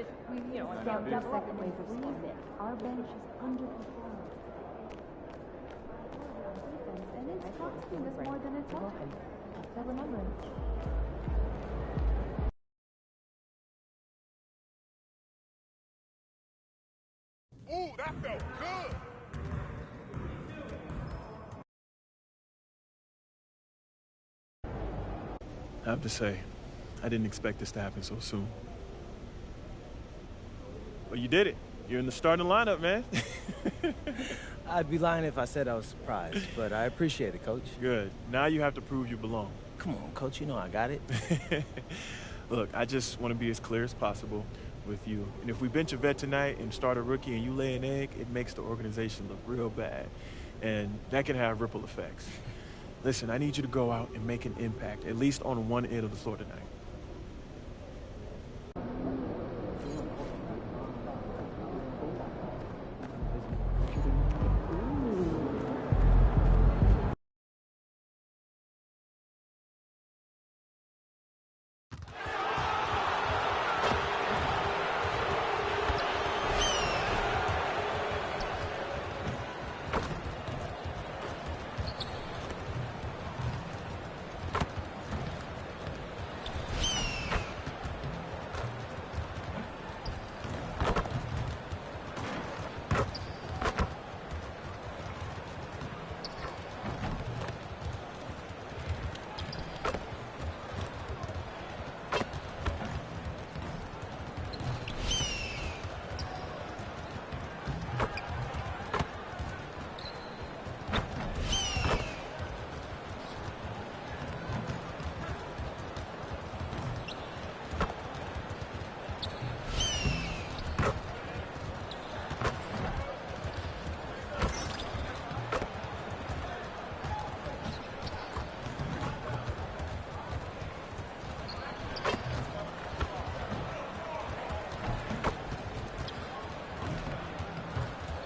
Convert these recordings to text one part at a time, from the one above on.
if we, Down second wave of sleep. Our bench is underperformed. And it's costing us more than it's helping. So remember it. Ooh, that felt good. I have to say, I didn't expect this to happen so soon. Well, you did it. You're in the starting lineup, man. I'd be lying if I said I was surprised, but I appreciate it, Coach. Good. Now you have to prove you belong. Come on, Coach, you know I got it. Look, I just want to be as clear as possible with you. And if we bench a vet tonight and start a rookie and you lay an egg, it makes the organization look real bad. And that can have ripple effects. Listen, I need you to go out and make an impact, at least on one end of the floor tonight.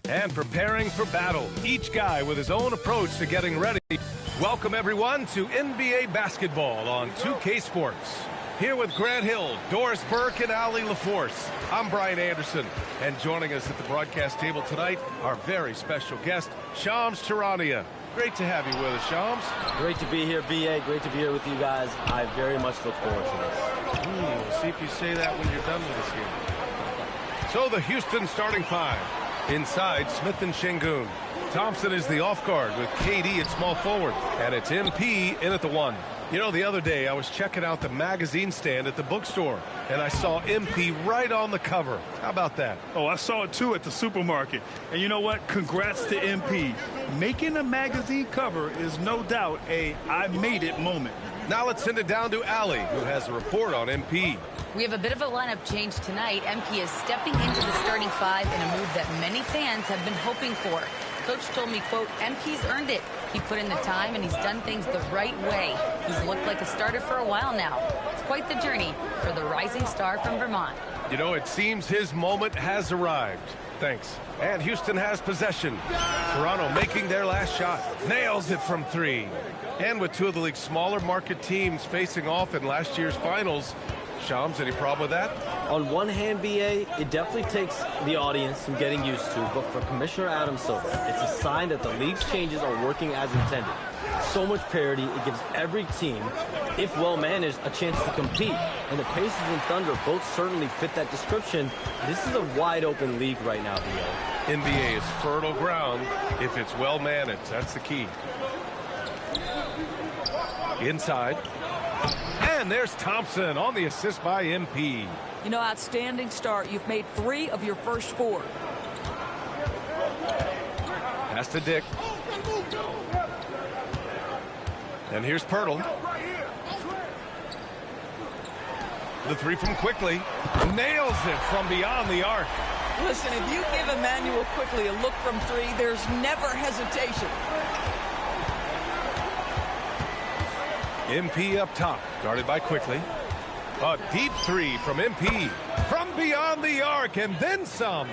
And preparing for battle, each guy with his own approach to getting ready. Welcome everyone to NBA basketball on 2K Sports. Here with Grant Hill, Doris Burke, and Ali LaForce. I'm Brian Anderson, and joining us at the broadcast table tonight, our very special guest, Shams Charania. Great to have you with us, Shams. Great to be here, BA. Great to be here with you guys. I very much look forward to this. We'll see if you say that when you're done with us here. So the Houston starting five. Inside, Smith and Şengün. Thompson is the off guard with KD at small forward. And it's MP in at the one. You know, the other day I was checking out the magazine stand at the bookstore, and I saw MP right on the cover. How about that? Oh, I saw it too at the supermarket. And you know what? Congrats to MP. Making a magazine cover is no doubt a I made it moment. Now let's send it down to Ali, who has a report on MP. We have a bit of a lineup change tonight. MP is stepping into the starting five in a move that many fans have been hoping for. Coach told me, quote, MP's earned it. He put in the time and he's done things the right way. He's looked like a starter for a while now. It's quite the journey for the rising star from Vermont. You know, it seems his moment has arrived. Thanks. And Houston has possession. Toronto making their last shot. Nails it from three. And with two of the league's smaller market teams facing off in last year's finals, Shams, any problem with that? On one hand, BA, it definitely takes the audience some getting used to, but for Commissioner Adam Silver, it's a sign that the league's changes are working as intended. So much parity, it gives every team, if well managed, a chance to compete. And the Pacers and Thunder both certainly fit that description. This is a wide open league right now, BA. NBA is fertile ground if it's well managed. That's the key. Inside. And there's Thompson on the assist by MP. You know, outstanding start. You've made 3 of your first 4. Pass to Dick. And here's Pirtle. The three from Quickly. Nails it from beyond the arc. Listen, if you give Emmanuel Quickly a look from 3, there's never hesitation. MP up top, guarded by Quickly. A deep three from MP. From beyond the arc, and then some.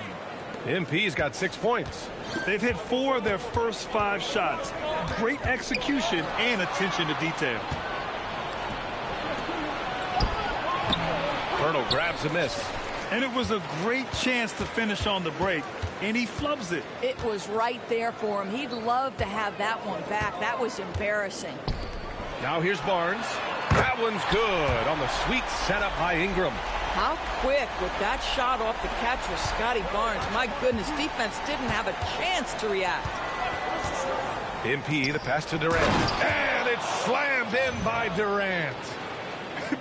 MP's got 6 points. They've hit 4 of their first 5 shots. Great execution and attention to detail. Pirtle grabs a miss. And it was a great chance to finish on the break, and he flubs it. It was right there for him. He'd love to have that one back. That was embarrassing. Now here's Barnes. That one's good on the sweet setup by Ingram. How quick with that shot off the catch was Scotty Barnes. My goodness, defense didn't have a chance to react. MP, the pass to Durant. And it's slammed in by Durant.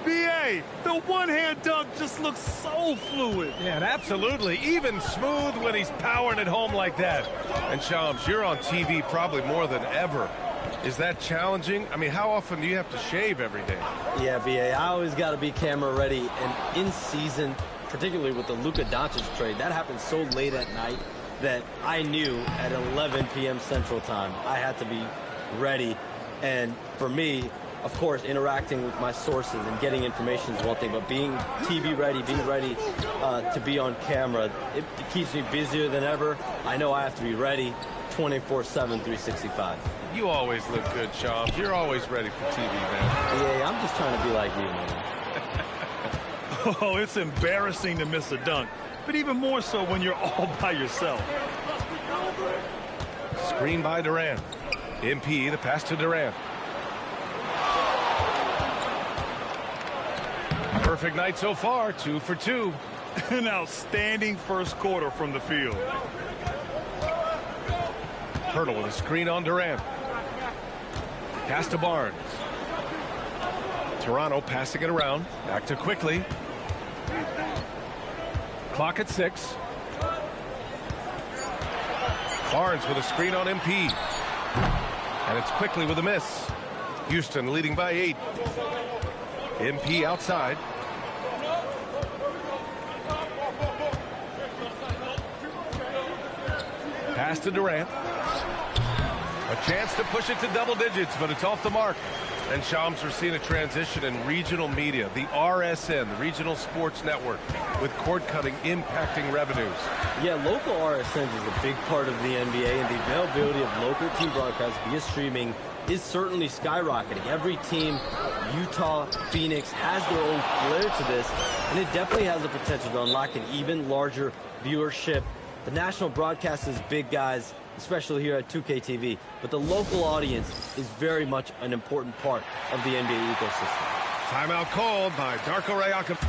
B.A., the one-hand dunk just looks so fluid. Yeah, and absolutely. Even smooth when he's powering it home like that. And Shams, you're on TV probably more than ever. Is that challenging? I mean, how often do you have to shave every day? Yeah, B.A., I always got to be camera ready. And in season, particularly with the Luka Doncic trade, that happened so late at night that I knew at 11 p.m. Central Time I had to be ready. And for me, of course, interacting with my sources and getting information is one thing, but being TV ready, being ready to be on camera, it keeps me busier than ever. I know I have to be ready 24/7, 365. You always look good, Shams. You're always ready for TV, man. Yeah, I'm just trying to be like you, man. Oh, it's embarrassing to miss a dunk, but even more so when you're all by yourself. Screen by Durant. MP, the pass to Durant. Perfect night so far, 2 for 2. An outstanding first quarter from the field. Hurdle with a screen on Durant. Pass to Barnes. Toronto passing it around. Back to Quickly. Clock at 6. Barnes with a screen on MP. And it's Quickly with a miss. Houston leading by 8. MP outside. Pass to Durant. A chance to push it to double digits, but it's off the mark. And Shams, we're seeing a transition in regional media, the RSN, the Regional Sports Network, with cord-cutting impacting revenues. Yeah, local RSNs is a big part of the NBA, and the availability of local team broadcasts via streaming is certainly skyrocketing. Every team, Utah, Phoenix, has their own flair to this, and it definitely has the potential to unlock an even larger viewership. The national broadcast is big, guys, especially here at 2K TV, but the local audience is very much an important part of the NBA ecosystem. Timeout called by Darko Rajakovic.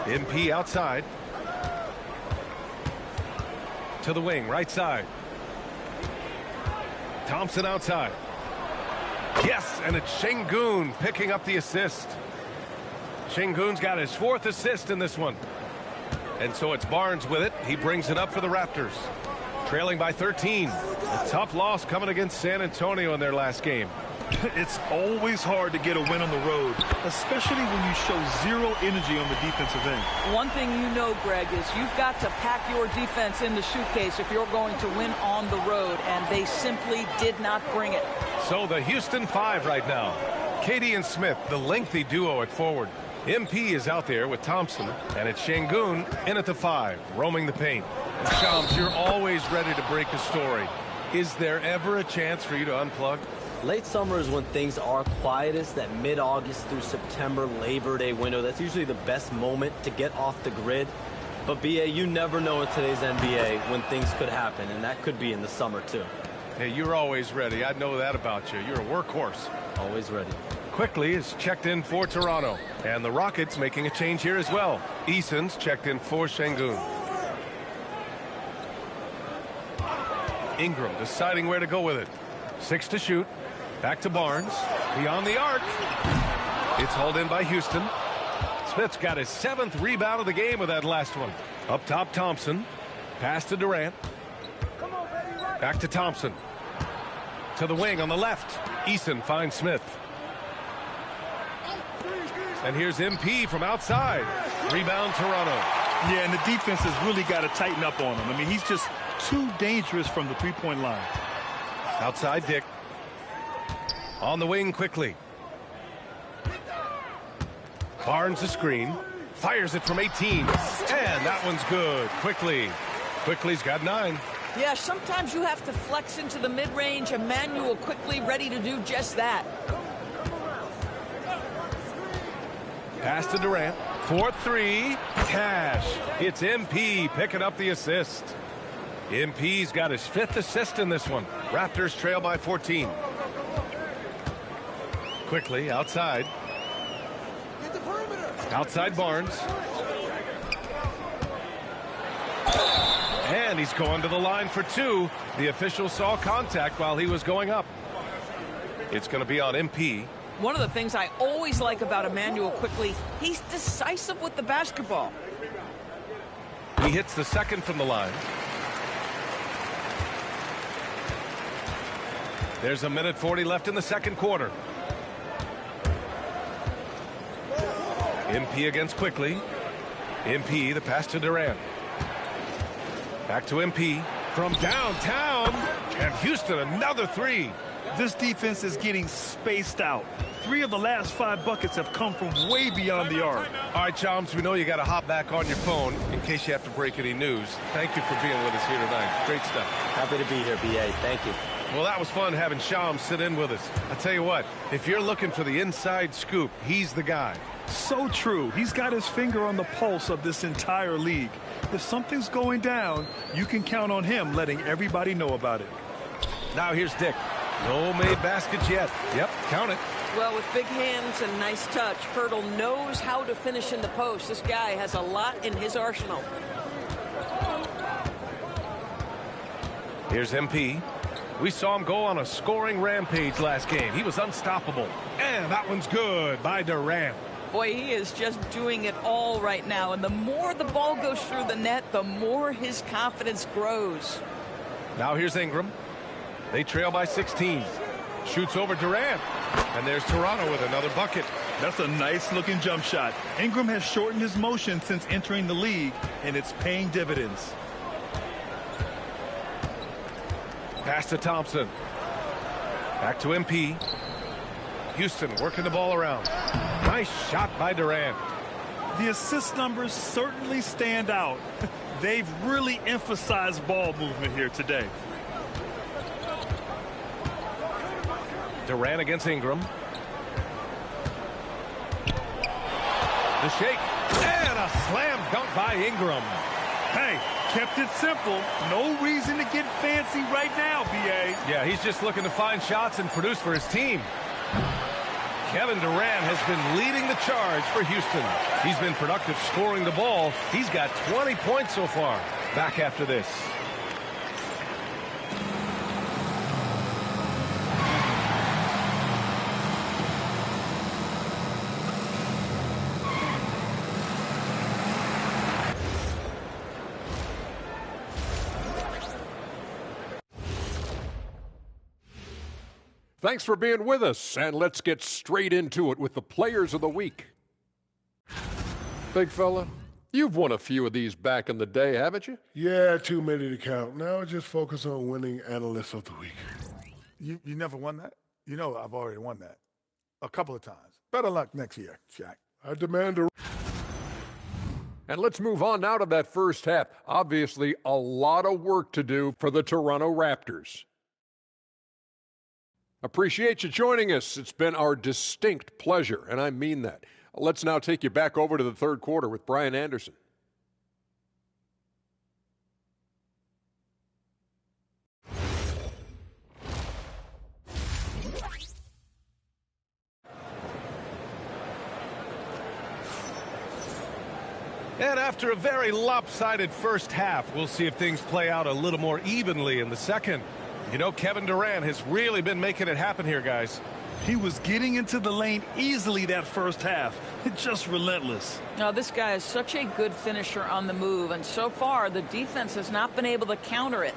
MP outside. To the wing, right side. Thompson outside. Yes, and it's Şengün picking up the assist. Şengün's got his 4th assist in this one. And so it's Barnes with it. He brings it up for the Raptors. Trailing by 13. A tough loss coming against San Antonio in their last game. It's always hard to get a win on the road, especially when you show zero energy on the defensive end. One thing you know, Greg, is you've got to pack your defense in the suitcase if you're going to win on the road, and they simply did not bring it. So the Houston 5 right now. Katie and Smith, the lengthy duo at forward. MP is out there with Thompson, and it's Şengün in at the 5, roaming the paint. And Shams, you're always ready to break a story. Is there ever a chance for you to unplug? Late summer is when things are quietest, that mid-August through September Labor Day window. That's usually the best moment to get off the grid. But, B.A., you never know in today's NBA when things could happen, and that could be in the summer, too. Hey, you're always ready. I know that about you. You're a workhorse. Always ready. Quickly is checked in for Toronto. And the Rockets making a change here as well. Eason's checked in for Şengün. Ingram deciding where to go with it. 6 to shoot. Back to Barnes. Beyond the arc. It's hauled in by Houston. Smith's got his 7th rebound of the game with that last one. Up top, Thompson. Pass to Durant. Back to Thompson. To the wing on the left. Eason finds Smith. And here's MP from outside. Rebound, Toronto. Yeah, and the defense has really got to tighten up on him. I mean, he's just too dangerous from the three-point line. Outside, Dick. On the wing quickly. Barnes the screen. Fires it from 18. And that one's good. Quickly. Quickly's got 9. Yeah, sometimes you have to flex into the mid-range. Emmanuel Quickly ready to do just that. Pass to Durant. 4-3. Cash. It's MP picking up the assist. MP's got his 5th assist in this one. Raptors trail by 14. Quickly outside. Outside Barnes. And he's going to the line for 2. The official saw contact while he was going up. It's going to be on MP. One of the things I always like about Emmanuel Quickly, he's decisive with the basketball. He hits the 2nd from the line. There's 1:40 left in the 2nd quarter. MP against Quickly. MP, the pass to Durant. Back to MP from downtown. And Houston, another 3. This defense is getting spaced out. 3 of the last 5 buckets have come from way beyond the arc. All right, Chums, we know you got to hop back on your phone in case you have to break any news. Thank you for being with us here tonight. Great stuff. Happy to be here, BA. Thank you. Well, that was fun having Shams sit in with us. I tell you what, if you're looking for the inside scoop, he's the guy. So true. He's got his finger on the pulse of this entire league. If something's going down, you can count on him letting everybody know about it. Now here's Dick. No made baskets yet. Yep, count it. Well, with big hands and nice touch, Pirtle knows how to finish in the post. This guy has a lot in his arsenal. Here's MP. We saw him go on a scoring rampage last game. He was unstoppable. And that one's good by Durant. Boy, he is just doing it all right now. And the more the ball goes through the net, the more his confidence grows. Now here's Ingram. They trail by 16. Shoots over Durant. And there's Toronto with another bucket. That's a nice-looking jump shot. Ingram has shortened his motion since entering the league, and it's paying dividends. Pass to Thompson. Back to MP. Houston working the ball around. Nice shot by Durant. The assist numbers certainly stand out. They've really emphasized ball movement here today. Durant against Ingram. The shake. And a slam dunk by Ingram. Hey, kept it simple. No reason to get fancy right now, B.A. Yeah, he's just looking to find shots and produce for his team. Kevin Durant has been leading the charge for Houston. He's been productive scoring the ball. He's got 20 points so far. Back after this. Thanks for being with us, and let's get straight into it with the Players of the Week. Big fella, you've won a few of these back in the day, haven't you? Yeah, too many to count. Now I just focus on winning Analyst of the Week. You never won that? You know I've already won that a couple of times. Better luck next year, Shaq. I demand a... And let's move on now to that first half. Obviously, a lot of work to do for the Toronto Raptors. Appreciate you joining us. It's been our distinct pleasure, and I mean that. Let's now take you back over to the third quarter with Brian Anderson. And after a very lopsided first half, we'll see if things play out a little more evenly in the second. You know, Kevin Durant has really been making it happen here, guys. He was getting into the lane easily that first half. Just relentless. Now, this guy is such a good finisher on the move, and so far the defense has not been able to counter it.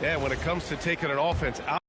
Yeah, when it comes to taking an offense out.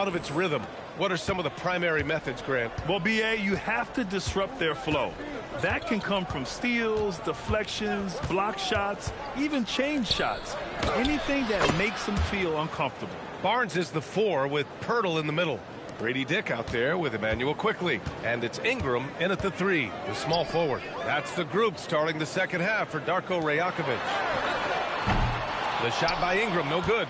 out of its rhythm. What are some of the primary methods, Grant? Well, BA, you have to disrupt their flow. That can come from steals, deflections, block shots, even change shots. Anything that makes them feel uncomfortable. Barnes is the 4 with Pirtle in the middle. Grady Dick out there with Emmanuel Quickly. And it's Ingram in at the 3, the small forward. That's the group starting the second half for Darko Rajakovic. The shot by Ingram, no good.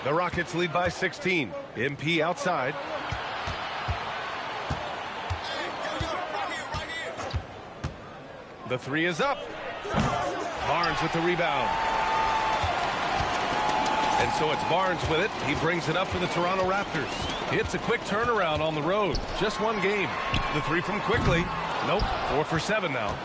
The Rockets lead by 16. MP outside. The 3 is up. Barnes with the rebound. And so it's Barnes with it. He brings it up for the Toronto Raptors. It's a quick turnaround on the road. Just one game. The 3 from Quickly. Nope, 4 for 7 now.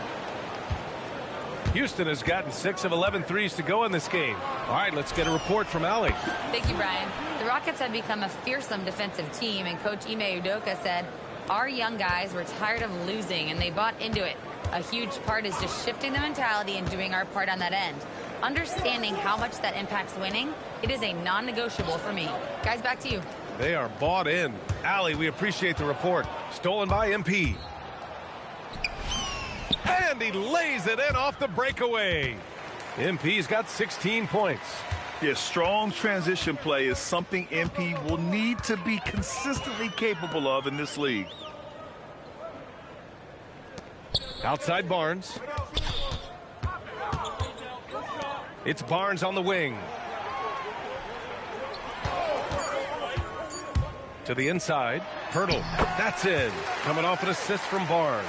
Houston has gotten 6 of 11 threes to go in this game. All right, let's get a report from Allie. Thank you, Brian. The Rockets have become a fearsome defensive team, and Coach Ime Udoka said, our young guys were tired of losing, and they bought into it. A huge part is just shifting the mentality and doing our part on that end. Understanding how much that impacts winning, it is a non-negotiable for me. Guys, back to you. They are bought in. Allie, we appreciate the report. Stolen by MP. And he lays it in off the breakaway. MP's got 16 points. Yes, strong transition play is something MP will need to be consistently capable of in this league. Outside Barnes. It's Barnes on the wing. To the inside. Pirtle. That's in. Coming off an assist from Barnes.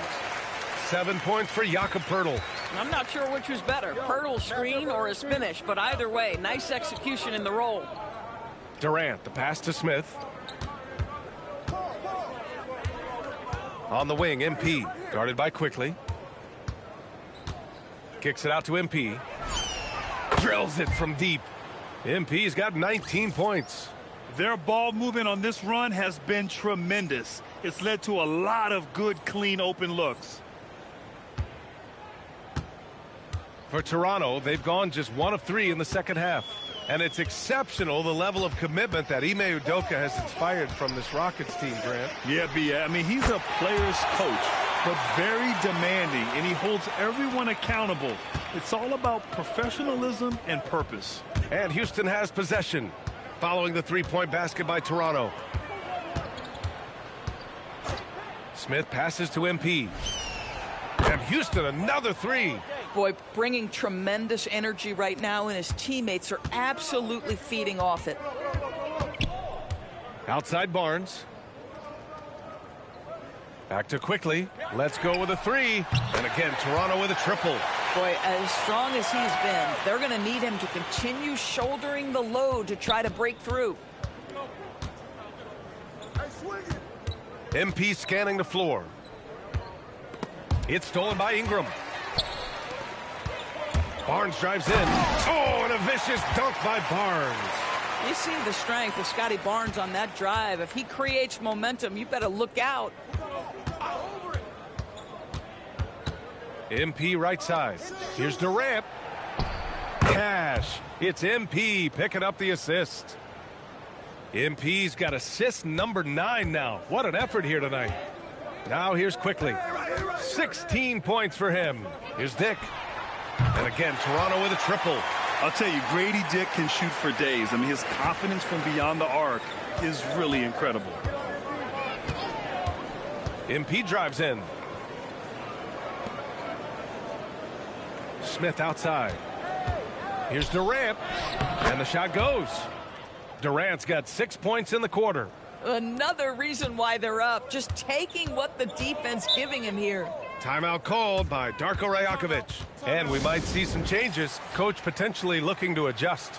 7 points for Jakob Pirtle. I'm not sure which was better, Pirtle's screen or his finish, but either way, nice execution in the roll. Durant, the pass to Smith. On the wing, MP. Guarded by Quickly. Kicks it out to MP. Drills it from deep. MP's got 19 points. Their ball movement on this run has been tremendous. It's led to a lot of good, clean, open looks. For Toronto, they've gone just 1 of 3 in the second half. And it's exceptional the level of commitment that Ime Udoka has inspired from this Rockets team, Grant. Yeah, B.A. I mean, he's a player's coach, but very demanding, and he holds everyone accountable. It's all about professionalism and purpose. And Houston has possession following the three-point basket by Toronto. Smith passes to MP. And Houston, another 3. Boy, bringing tremendous energy right now, and his teammates are absolutely feeding off it. Outside Barnes. Back to Quickly. Let's go with a 3. And again, Toronto with a triple. Boy, as strong as he's been, they're going to need him to continue shouldering the load to try to break through. MP scanning the floor. It's stolen by Ingram. Barnes drives in. Oh, and a vicious dunk by Barnes. You see the strength of Scotty Barnes on that drive. If he creates momentum, you better look out. MP right side. Here's Durant. Cash. It's MP picking up the assist. MP's got assist number 9 now. What an effort here tonight. Now here's Quickly. 16 points for him. Here's Dick. And again, Toronto with a triple. I'll tell you, Grady Dick can shoot for days. I mean, his confidence from beyond the arc is really incredible. MP drives in. Smith outside. Here's Durant. And the shot goes. Durant's got 6 points in the quarter. Another reason why they're up. Just taking what the defense giving him here. Timeout called by Darko Rajakovic. And we might see some changes. Coach potentially looking to adjust.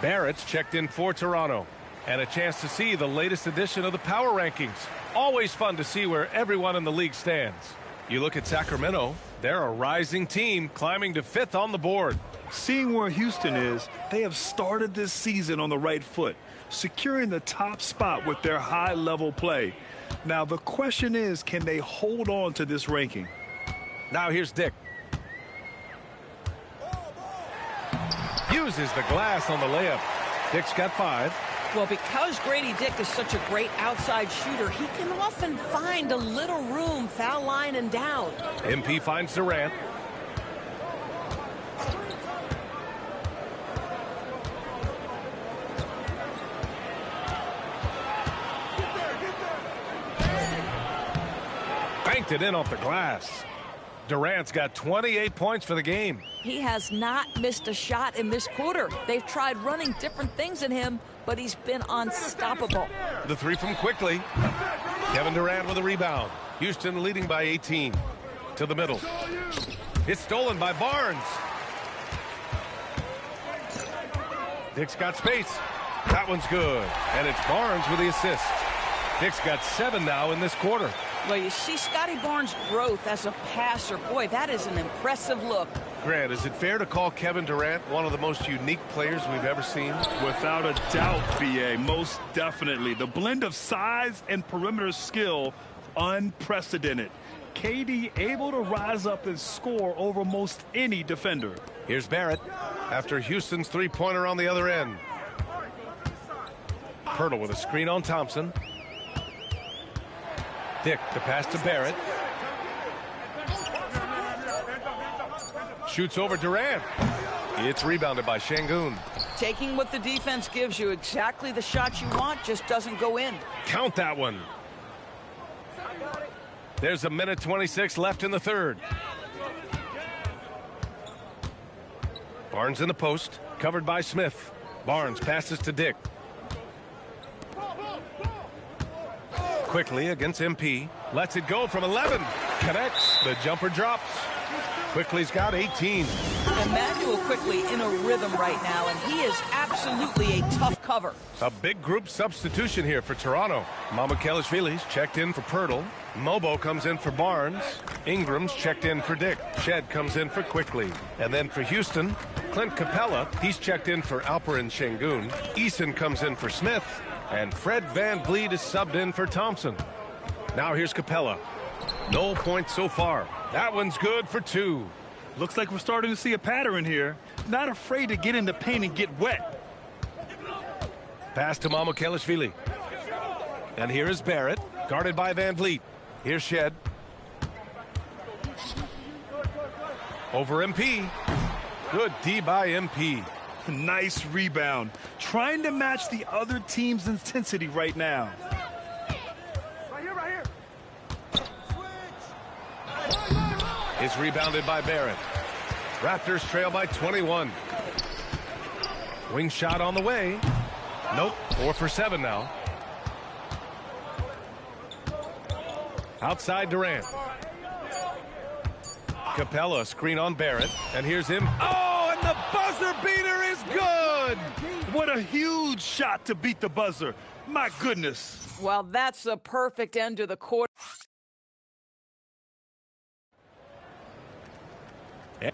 Barrett's checked in for Toronto. And a chance to see the latest edition of the power rankings. Always fun to see where everyone in the league stands. You look at Sacramento, they're a rising team climbing to 5th on the board. Seeing where Houston is, they have started this season on the right foot, securing the top spot with their high-level play. Now, the question is, can they hold on to this ranking? Now here's Dick. Uses the glass on the layup. Dick's got 5. Well, because Grady Dick is such a great outside shooter, he can often find a little room foul line and down. MP finds Durant. Banked it in off the glass. Durant's got 28 points for the game. He has not missed a shot in this quarter. They've tried running different things in him, but he's been unstoppable. The three from Quickly. Kevin Durant with a rebound. Houston leading by 18. To the middle. It's stolen by Barnes. Dick's got space. That one's good. And it's Barnes with the assist. Dick's got 7 now in this quarter. Well, you see Scotty Barnes' growth as a passer. Boy, that is an impressive look. Grant, is it fair to call Kevin Durant one of the most unique players we've ever seen? Without a doubt, B.A., most definitely. The blend of size and perimeter skill, unprecedented. KD able to rise up and score over most any defender. Here's Barrett after Houston's three-pointer on the other end. Pirtle with a screen on Thompson. Dick, the pass to Barrett. Shoots over Durant. It's rebounded by Şengün. Taking what the defense gives you, exactly the shot you want, just doesn't go in. Count that one. There's a minute 26 left in the third. Barnes in the post, covered by Smith. Barnes passes to Dick. Quickly against MP. Lets it go from 11. Connects. The jumper drops. Quickly's got 18. Emmanuel Quickly in a rhythm right now, and he is absolutely a tough cover. A big group substitution here for Toronto. Mamukelashvili's checked in for Pirtle. Mobo comes in for Barnes. Ingram's checked in for Dick. Shed comes in for Quickly. And then for Houston, Clint Capella, he's checked in for Alperen Şengün. Eason comes in for Smith. And Fred VanVleet is subbed in for Thompson. Now here's Capella. No points so far. That one's good for 2. Looks like we're starting to see a pattern here. Not afraid to get in the paint and get wet. Pass to Mamukelashvili. And here is Barrett, guarded by VanVleet. Here's Shed. Over MP. Good D by MP. Nice rebound. Trying to match the other team's intensity right now. It's rebounded by Barrett. Raptors trail by 21. Wing shot on the way. Nope, 4 for 7 now. Outside Durant. Capella screen on Barrett. And here's him. Oh, and the buzzer beater is good. What a huge shot to beat the buzzer. My goodness. Well, that's the perfect end to the quarter. A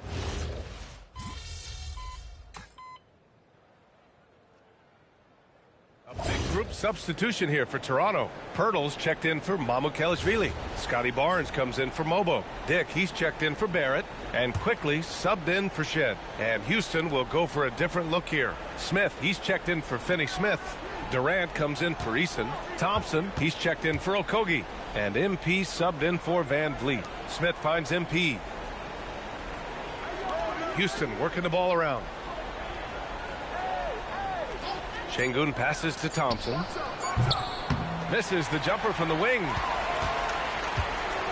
big group substitution here for Toronto. Pirtle's checked in for Mamukelashvili. Scotty Barnes comes in for Mobo. Dick, he's checked in for Barrett. And Quickly subbed in for Shed. And Houston will go for a different look here. Smith, he's checked in for Finney Smith. Durant comes in for Eason. Thompson, he's checked in for Okogie. And MP subbed in for VanVleet. Smith finds MP. Houston working the ball around. Şengün passes to Thompson. Misses the jumper from the wing.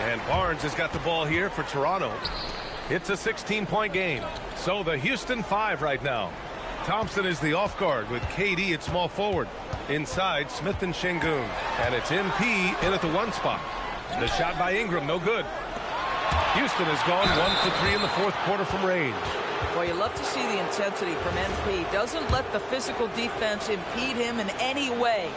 And Barnes has got the ball here for Toronto. It's a 16-point game. So the Houston 5 right now. Thompson is the off guard with KD at small forward. Inside, Smith and Şengün. And it's MP in at the 1 spot. The shot by Ingram, no good. Houston has gone 1 for 3 in the fourth quarter from range. Well, you love to see the intensity from MP. Doesn't let the physical defense impede him in any way.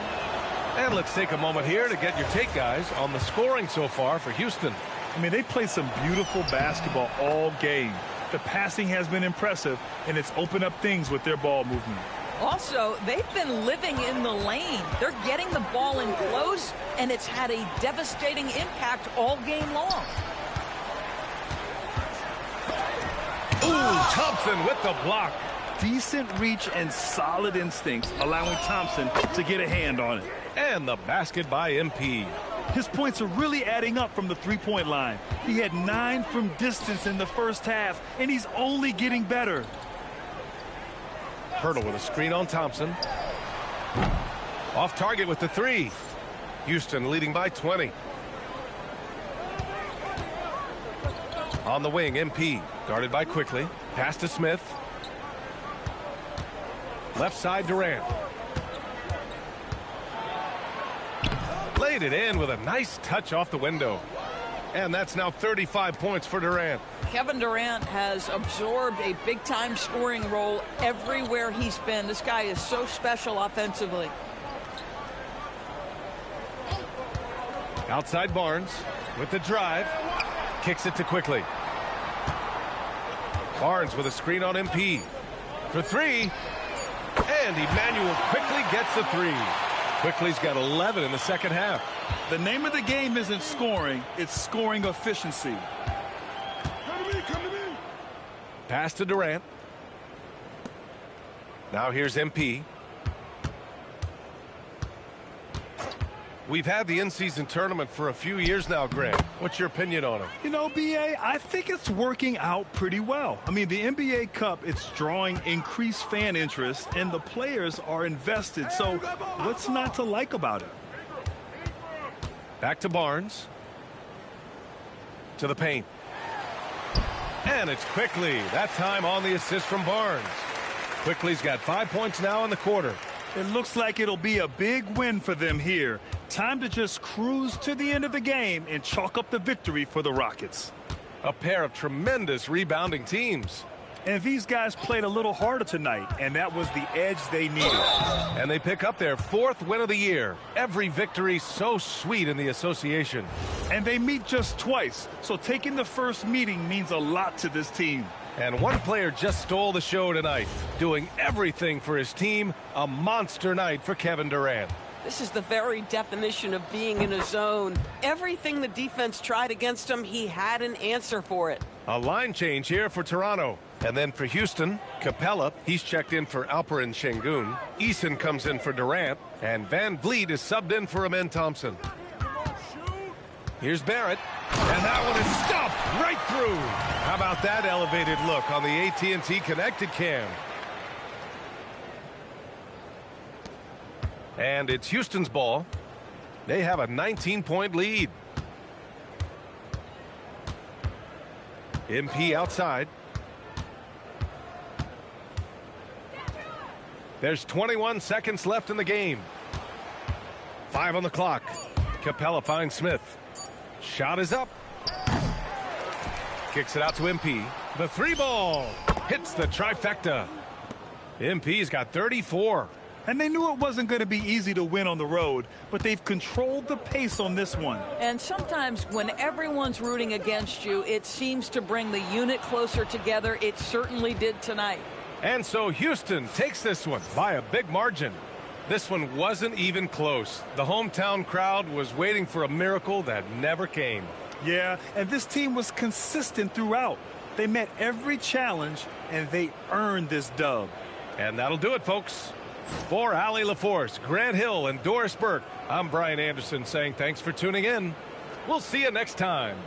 And let's take a moment here to get your take, guys, on the scoring so far for Houston. I mean, they played some beautiful basketball all game. The passing has been impressive, and it's opened up things with their ball movement. Also, they've been living in the lane. They're getting the ball in close, and it's had a devastating impact all game long. Ooh, Thompson with the block. decent reach and solid instincts, allowing Thompson to get a hand on it. And the basket by MP. His points are really adding up from the three-point line. He had 9 from distance in the first half, and he's only getting better. Hurdle with a screen on Thompson. Off target with the 3. Houston leading by 20. On the wing, MP. Guarded by Quickly. Pass to Smith. Left side, Durant. Laid it in with a nice touch off the window. And that's now 35 points for Durant. Kevin Durant has absorbed a big-time scoring role everywhere he's been. This guy is so special offensively. Outside Barnes with the drive. Kicks it to Quickly. Barnes with a screen on MP. For 3. And Emmanuel Quickly gets the 3. Quickly's got 11 in the second half. The name of the game isn't scoring, it's scoring efficiency. Pass to Durant. Now here's MP. We've had the in-season tournament for a few years now, Grant. What's your opinion on it? You know, B.A., I think it's working out pretty well. I mean, the NBA Cup, it's drawing increased fan interest, and the players are invested. So what's not to like about it? Back to Barnes. To the paint. And it's Quickly. That time on the assist from Barnes. Quickly's got 5 points now in the quarter. It looks like it'll be a big win for them here. Time to just cruise to the end of the game and chalk up the victory for the Rockets. A pair of tremendous rebounding teams. And these guys played a little harder tonight, and that was the edge they needed. And they pick up their 4th win of the year. Every victory so sweet in the association. And they meet just twice, so taking the first meeting means a lot to this team. And one player just stole the show tonight, doing everything for his team. A monster night for Kevin Durant. This is the very definition of being in a zone. Everything the defense tried against him, he had an answer for it. A line change here for Toronto. And then for Houston, Capella, he's checked in for Alperen Şengün. Eason comes in for Durant. And Van Vliet is subbed in for Amen Thompson. Here's Barrett. And that one is stuffed right through. How about that elevated look on the AT&T Connected Cam? And it's Houston's ball. They have a 19-point lead. MP outside. There's 21 seconds left in the game. 5 on the clock. Capella finds Smith. Shot is up. Kicks it out to MP. The 3 ball hits the trifecta. MP's got 34. And they knew it wasn't going to be easy to win on the road, but they've controlled the pace on this one. And sometimes when everyone's rooting against you, it seems to bring the unit closer together. It certainly did tonight. And so Houston takes this one by a big margin. This one wasn't even close. The hometown crowd was waiting for a miracle that never came. Yeah, and this team was consistent throughout. They met every challenge, and they earned this dub. And that'll do it, folks. For Allie LaForce, Grant Hill, and Doris Burke, I'm Brian Anderson saying thanks for tuning in. We'll see you next time.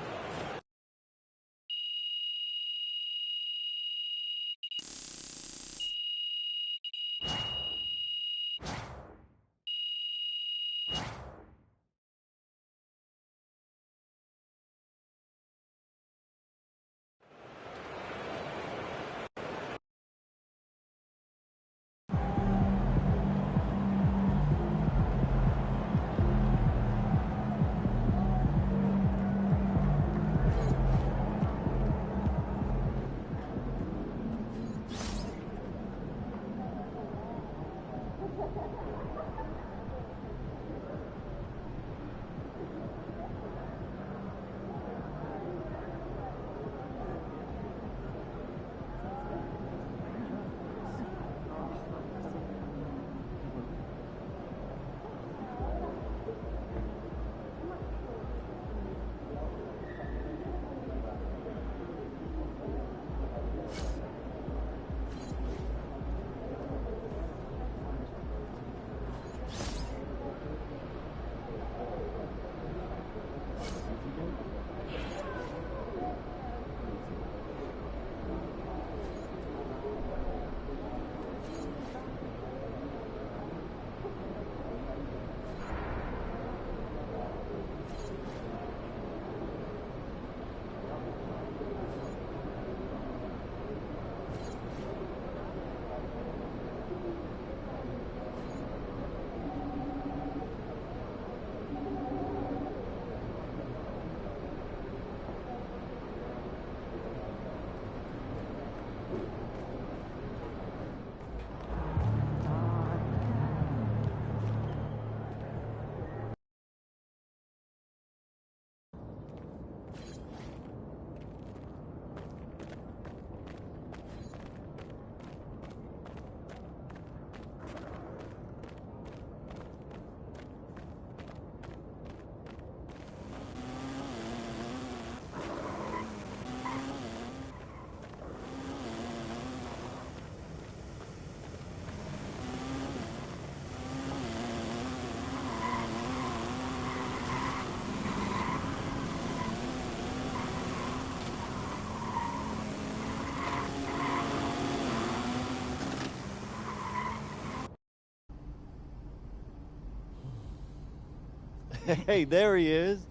Hey, there he is.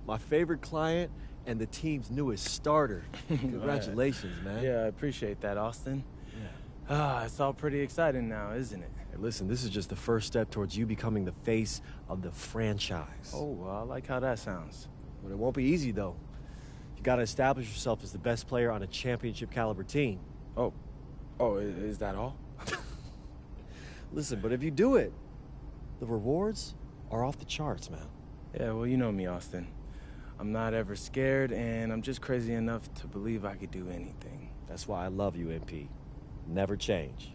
My favorite client and the team's newest starter. Congratulations, man. Yeah, I appreciate that, Austin. Yeah. It's all pretty exciting now, isn't it? Hey, listen, this is just the first step towards you becoming the face of the franchise. Oh, well, I like how that sounds. But it won't be easy, though. You got to establish yourself as the best player on a championship-caliber team. Oh, is that all? Listen, but if you do it, the rewards are off the charts, man. Yeah, well, you know me, Austin. I'm not ever scared, and I'm just crazy enough to believe I could do anything. That's why I love you, MP. Never change.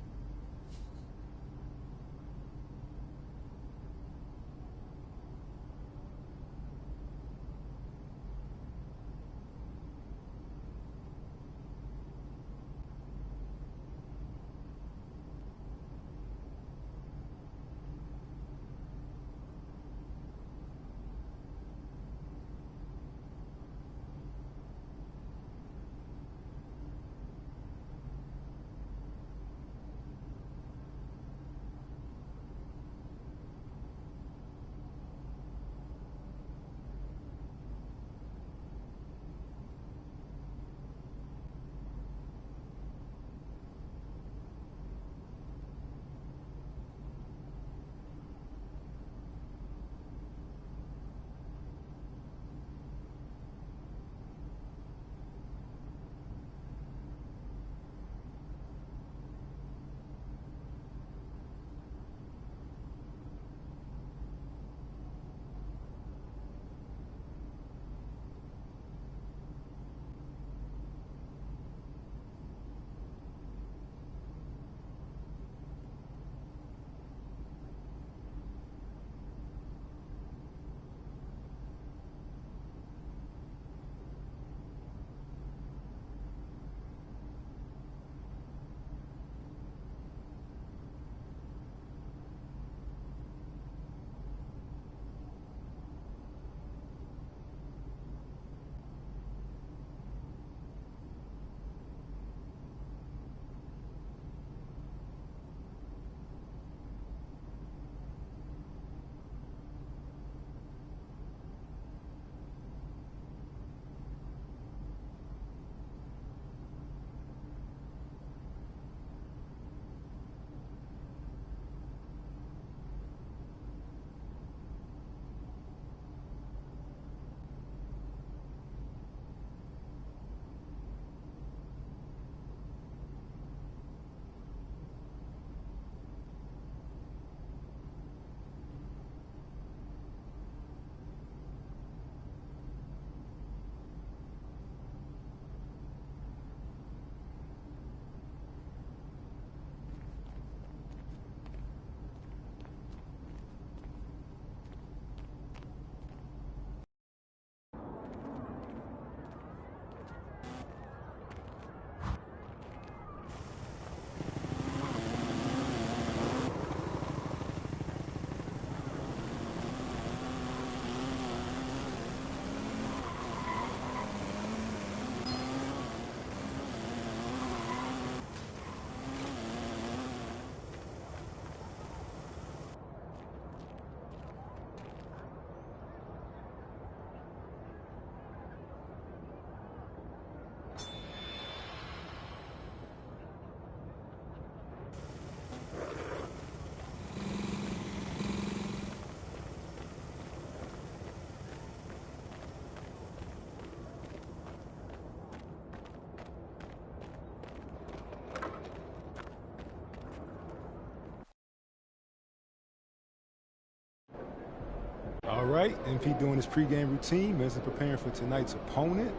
All right, MP doing his pregame routine, mentally preparing for tonight's opponent.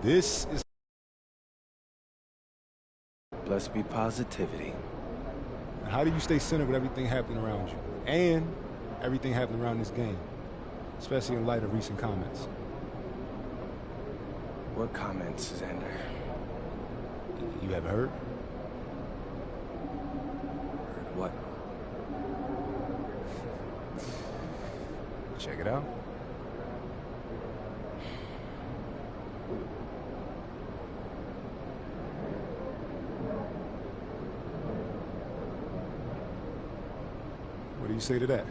This is... Blessed be positivity. How do you stay centered with everything happening around you? And everything happening around this game, especially in light of recent comments. What comments, Xander? You have heard? Heard what? Check it out. What do you say to that?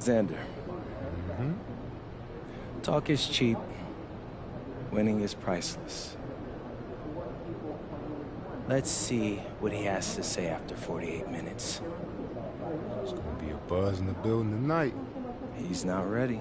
Alexander. Talk is cheap. Winning is priceless. Let's see what he has to say after 48 minutes. There's going to be a buzz in the building tonight. He's not ready.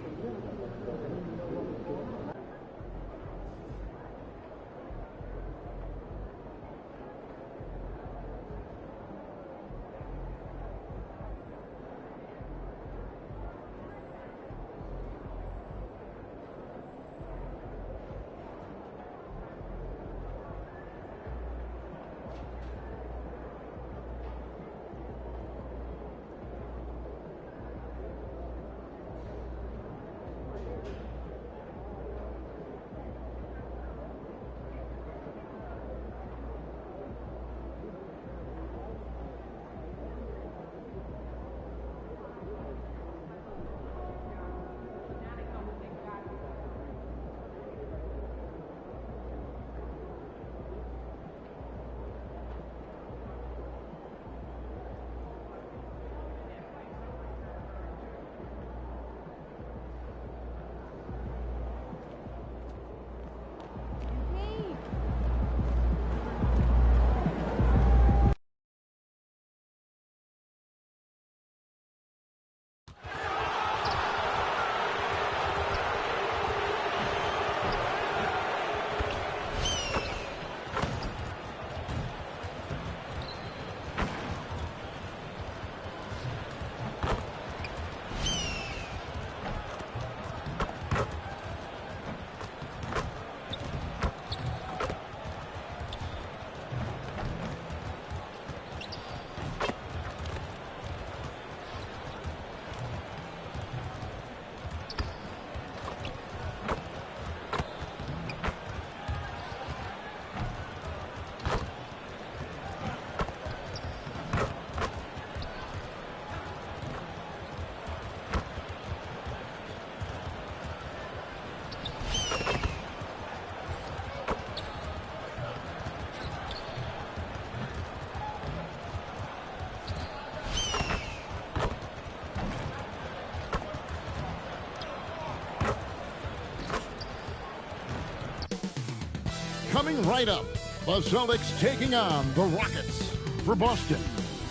Coming right up, the Celtics taking on the Rockets. For Boston,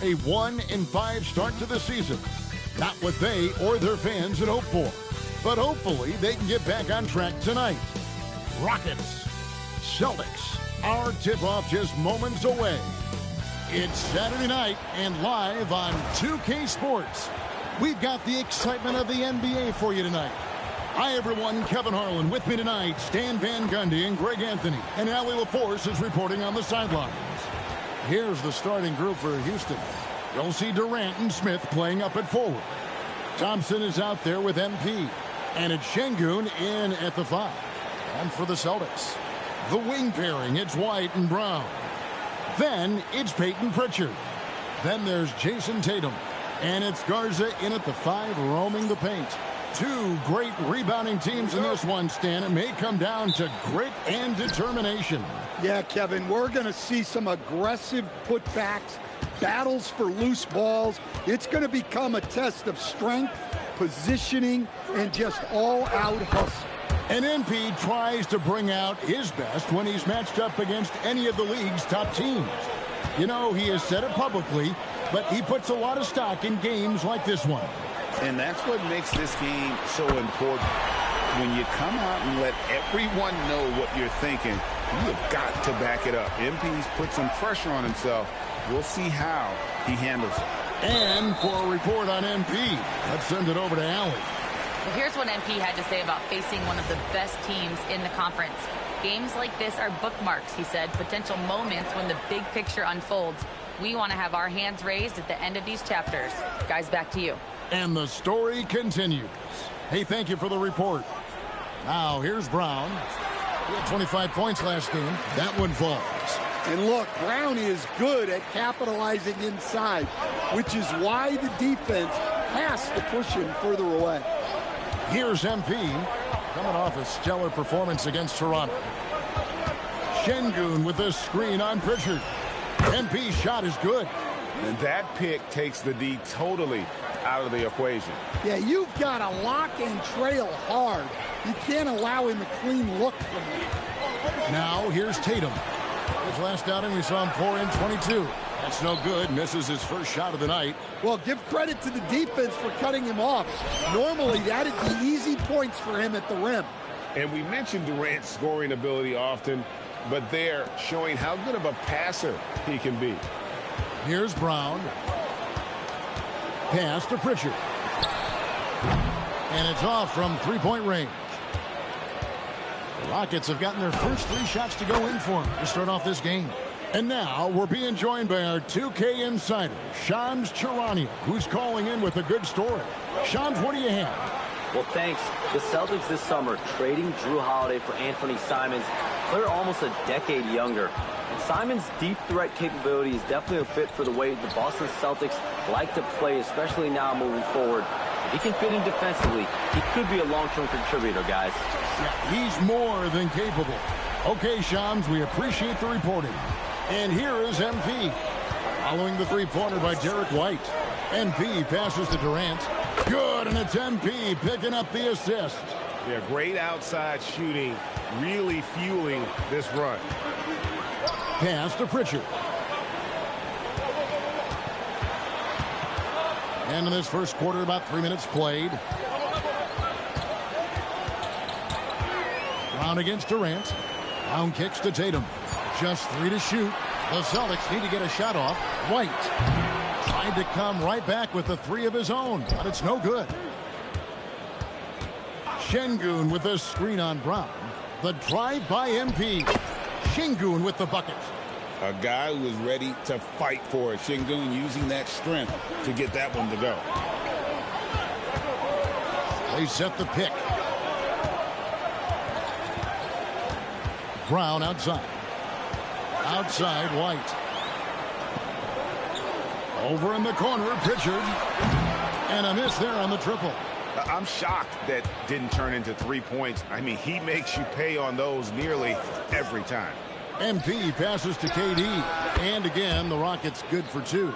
a 1-5 start to the season. Not what they or their fans had hoped for, but hopefully they can get back on track tonight. Rockets, Celtics, our tip-off just moments away. It's Saturday night and live on 2K Sports. We've got the excitement of the NBA for you tonight. Hi, everyone. Kevin Harlan with me tonight. Stan Van Gundy and Greg Anthony. And Allie LaForce is reporting on the sidelines. Here's the starting group for Houston. You'll see Durant and Smith playing up at forward. Thompson is out there with MP. And it's Şengün in at the 5. And for the Celtics, the wing pairing, it's White and Brown. Then it's Peyton Pritchard. Then there's Jason Tatum. And it's Garza in at the 5, roaming the paint. Two great rebounding teams in this one, Stan. It may come down to grit and determination. Yeah, Kevin, we're going to see some aggressive putbacks, battles for loose balls. It's going to become a test of strength, positioning, and just all-out hustle. And MP tries to bring out his best when he's matched up against any of the league's top teams. You know, he has said it publicly, but he puts a lot of stock in games like this one. And that's what makes this game so important. When you come out and let everyone know what you're thinking, you have got to back it up. MP's put some pressure on himself. We'll see how he handles it. And for a report on MP, let's send it over to Allie. Well, here's what MP had to say about facing one of the best teams in the conference. Games like this are bookmarks, he said, potential moments when the big picture unfolds. We want to have our hands raised at the end of these chapters. Guys, back to you. And the story continues. Hey, thank you for the report. Now, here's Brown. He had 25 points last game. That one falls. And look, Brown is good at capitalizing inside, which is why the defense has to push him further away. Here's MP, coming off a stellar performance against Toronto. Şengün with a screen on Pritchard. MP's shot is good. And that pick takes the D totally out of the equation. Yeah, you've got to lock and trail hard. You can't allow him a clean look from that. Now here's Tatum. His last outing, we saw him pour in 22. That's no good. Misses his first shot of the night. Well, give credit to the defense for cutting him off. Normally, that'd be easy points for him at the rim. And we mentioned Durant's scoring ability often, but they're showing how good of a passer he can be. Here's Brown. Pass to Pritchard. And it's off from three-point range. The Rockets have gotten their first 3 shots to go in for them to start off this game. And now we're being joined by our 2K insider, Shams Charania, who's calling in with a good story. Shams, what do you have? Well, thanks. The Celtics this summer trading Drew Holiday for Anthony Simons. Player almost a decade younger. And Simons' deep threat capability is definitely a fit for the way the Boston Celtics like to play, especially now moving forward. If he can fit in defensively, he could be a long-term contributor, guys. Yeah, he's more than capable. Okay, Shams, we appreciate the reporting. And here is MP. Following the three-pointer by Derek White. MP passes to Durant. Good, and it's MP picking up the assist. Yeah, great outside shooting, really fueling this run. Pass to Pritchard. And in this first quarter, about 3 minutes played. Brown against Durant. Brown kicks to Tatum. Just 3 to shoot. The Celtics need to get a shot off. White tried to come right back with the 3 of his own, but it's no good. Şengün with the screen on Brown. The drive by MP. Şengün with the bucket. A guy who is ready to fight for it. Şengün using that strength to get that one to go. They set the pick. Brown outside. Outside, White. Over in the corner, Pritchard. And a miss there on the triple. I'm shocked that didn't turn into 3 points. I mean, he makes you pay on those nearly every time. MP passes to KD. And again, the Rockets good for 2.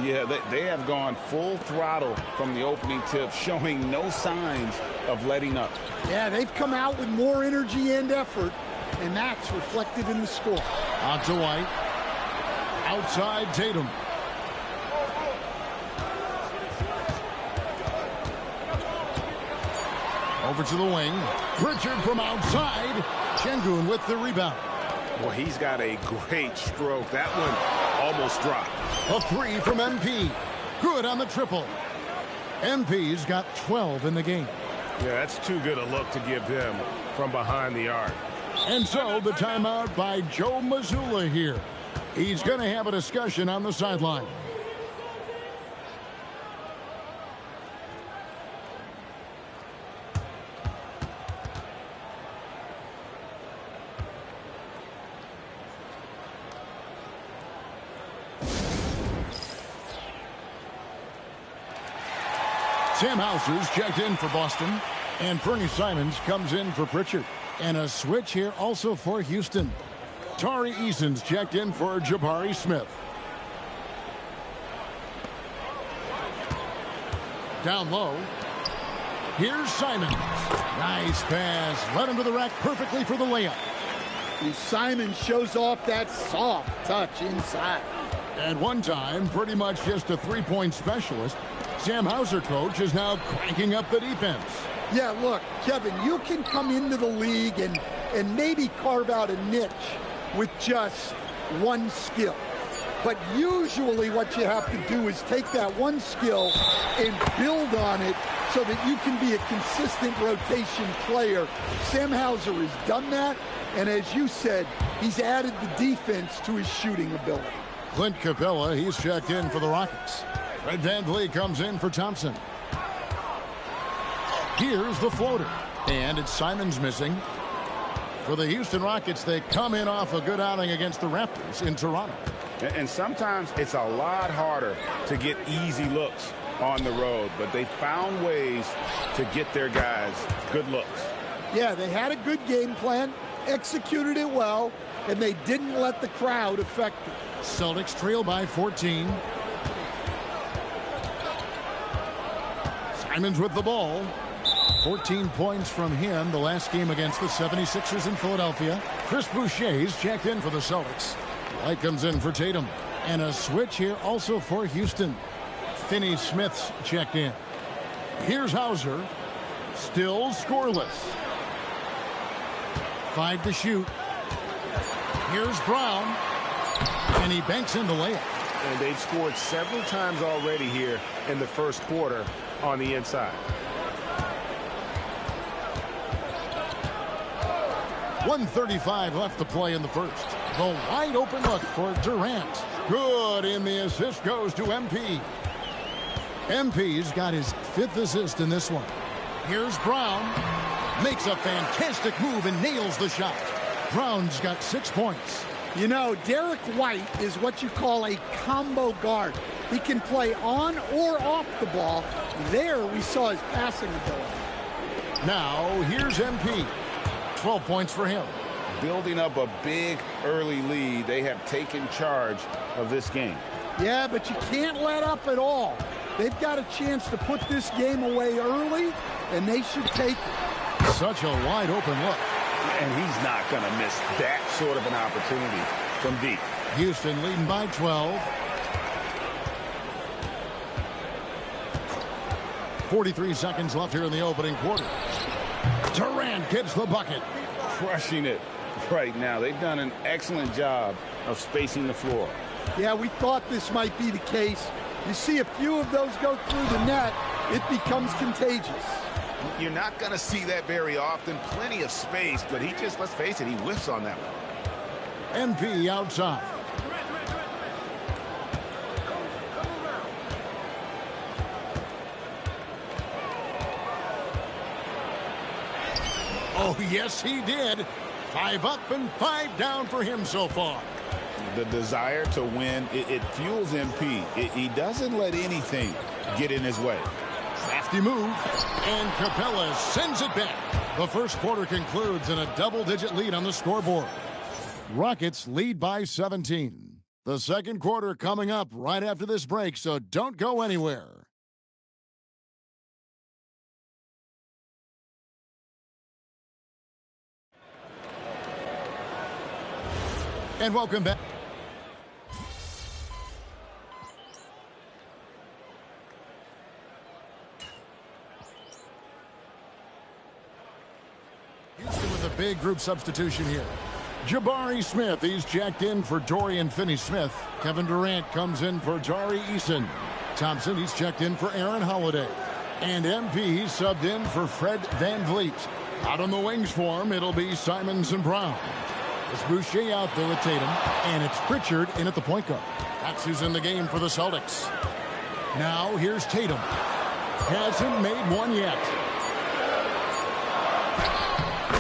Yeah, they have gone full throttle from the opening tip, showing no signs of letting up. Yeah, they've come out with more energy and effort, and that's reflected in the score. Out to White. Outside Tatum. Over to the wing. Pritchard from outside. Şengün with the rebound. Well, he's got a great stroke. That one almost dropped. A 3 from MP. Good on the triple. MP's got 12 in the game. Yeah, that's too good a look to give him from behind the arc. And so the timeout by Joe Mazzulla here. He's going to have a discussion on the sideline. Sam Hauser's checked in for Boston, and Fernie Simons comes in for Pritchard. And a switch here also for Houston. Tari Eason's checked in for Jabari Smith. Down low. Here's Simons. Nice pass. Led him to the rack perfectly for the layup. And Simons shows off that soft touch inside. At one time, pretty much just a three-point specialist, Sam Hauser, coach, is now cranking up the defense. Yeah, look, Kevin, you can come into the league and maybe carve out a niche with just one skill. But usually what you have to do is take that one skill and build on it so that you can be a consistent rotation player. Sam Hauser has done that, and as you said, he's added the defense to his shooting ability. Clint Capella, he's checked in for the Rockets. Fred VanVleet comes in for Thompson. Here's the floater. And it's Simons missing. For the Houston Rockets, they come in off a good outing against the Raptors in Toronto. And sometimes it's a lot harder to get easy looks on the road, but they found ways to get their guys good looks. Yeah, they had a good game plan, executed it well, and they didn't let the crowd affect it. Celtics trail by 14. Simons with the ball. 14 points from him the last game against the 76ers in Philadelphia. Chris Boucher's checked in for the Celtics. White comes in for Tatum. And a switch here also for Houston. Finney-Smith's checked in. Here's Hauser. Still scoreless. 5 to shoot. Here's Brown. And he banks in the layup. And they've scored several times already here in the first quarter on the inside. 1:35 left to play in the first. The wide open look for Durant. Good, and the assist goes to MP. MP's got his 5th assist in this one. Here's Brown. Makes a fantastic move and nails the shot. Brown's got 6 points. You know, Derek White is what you call a combo guard. He can play on or off the ball. There we saw his passing ability. Now, here's MP. 12 points for him. Building up a big early lead. They have taken charge of this game. Yeah, but you can't let up at all. They've got a chance to put this game away early, and they should take it. Such a wide open look. And he's not going to miss that sort of an opportunity from deep. Houston leading by 12. 43 seconds left here in the opening quarter. Durant gets the bucket. Crushing it right now. They've done an excellent job of spacing the floor. Yeah, we thought this might be the case. You see a few of those go through the net, it becomes contagious. You're not going to see that very often. Plenty of space, but he just, let's face it, he whiffs on that one. MP outside. Oh, yes, he did. 5 up and 5 down for him so far. The desire to win, it fuels MP. He doesn't let anything get in his way. Crafty move, and Capella sends it back. The first quarter concludes in a double-digit lead on the scoreboard. Rockets lead by 17. The second quarter coming up right after this break, so don't go anywhere. And welcome back. Houston with a big group substitution here. Jabari Smith, he's checked in for Dorian Finney-Smith. Kevin Durant comes in for Tari Eason. Thompson, he's checked in for Aaron Holiday. And MP, he's subbed in for Fred VanVleet. Out on the wings for him, it'll be Simons and Brown. It's Boucher out there with Tatum, and it's Pritchard in at the point guard. That's who's in the game for the Celtics. Now here's Tatum. Hasn't made one yet.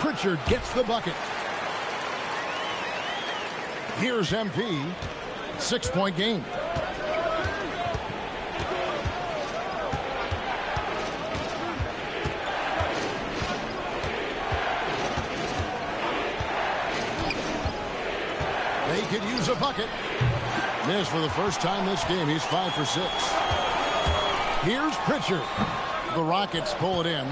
Pritchard gets the bucket. Here's MP. 6-point game. They could use a bucket. Missed for the first time this game. He's 5 for 6. Here's Pritchard. The Rockets pull it in.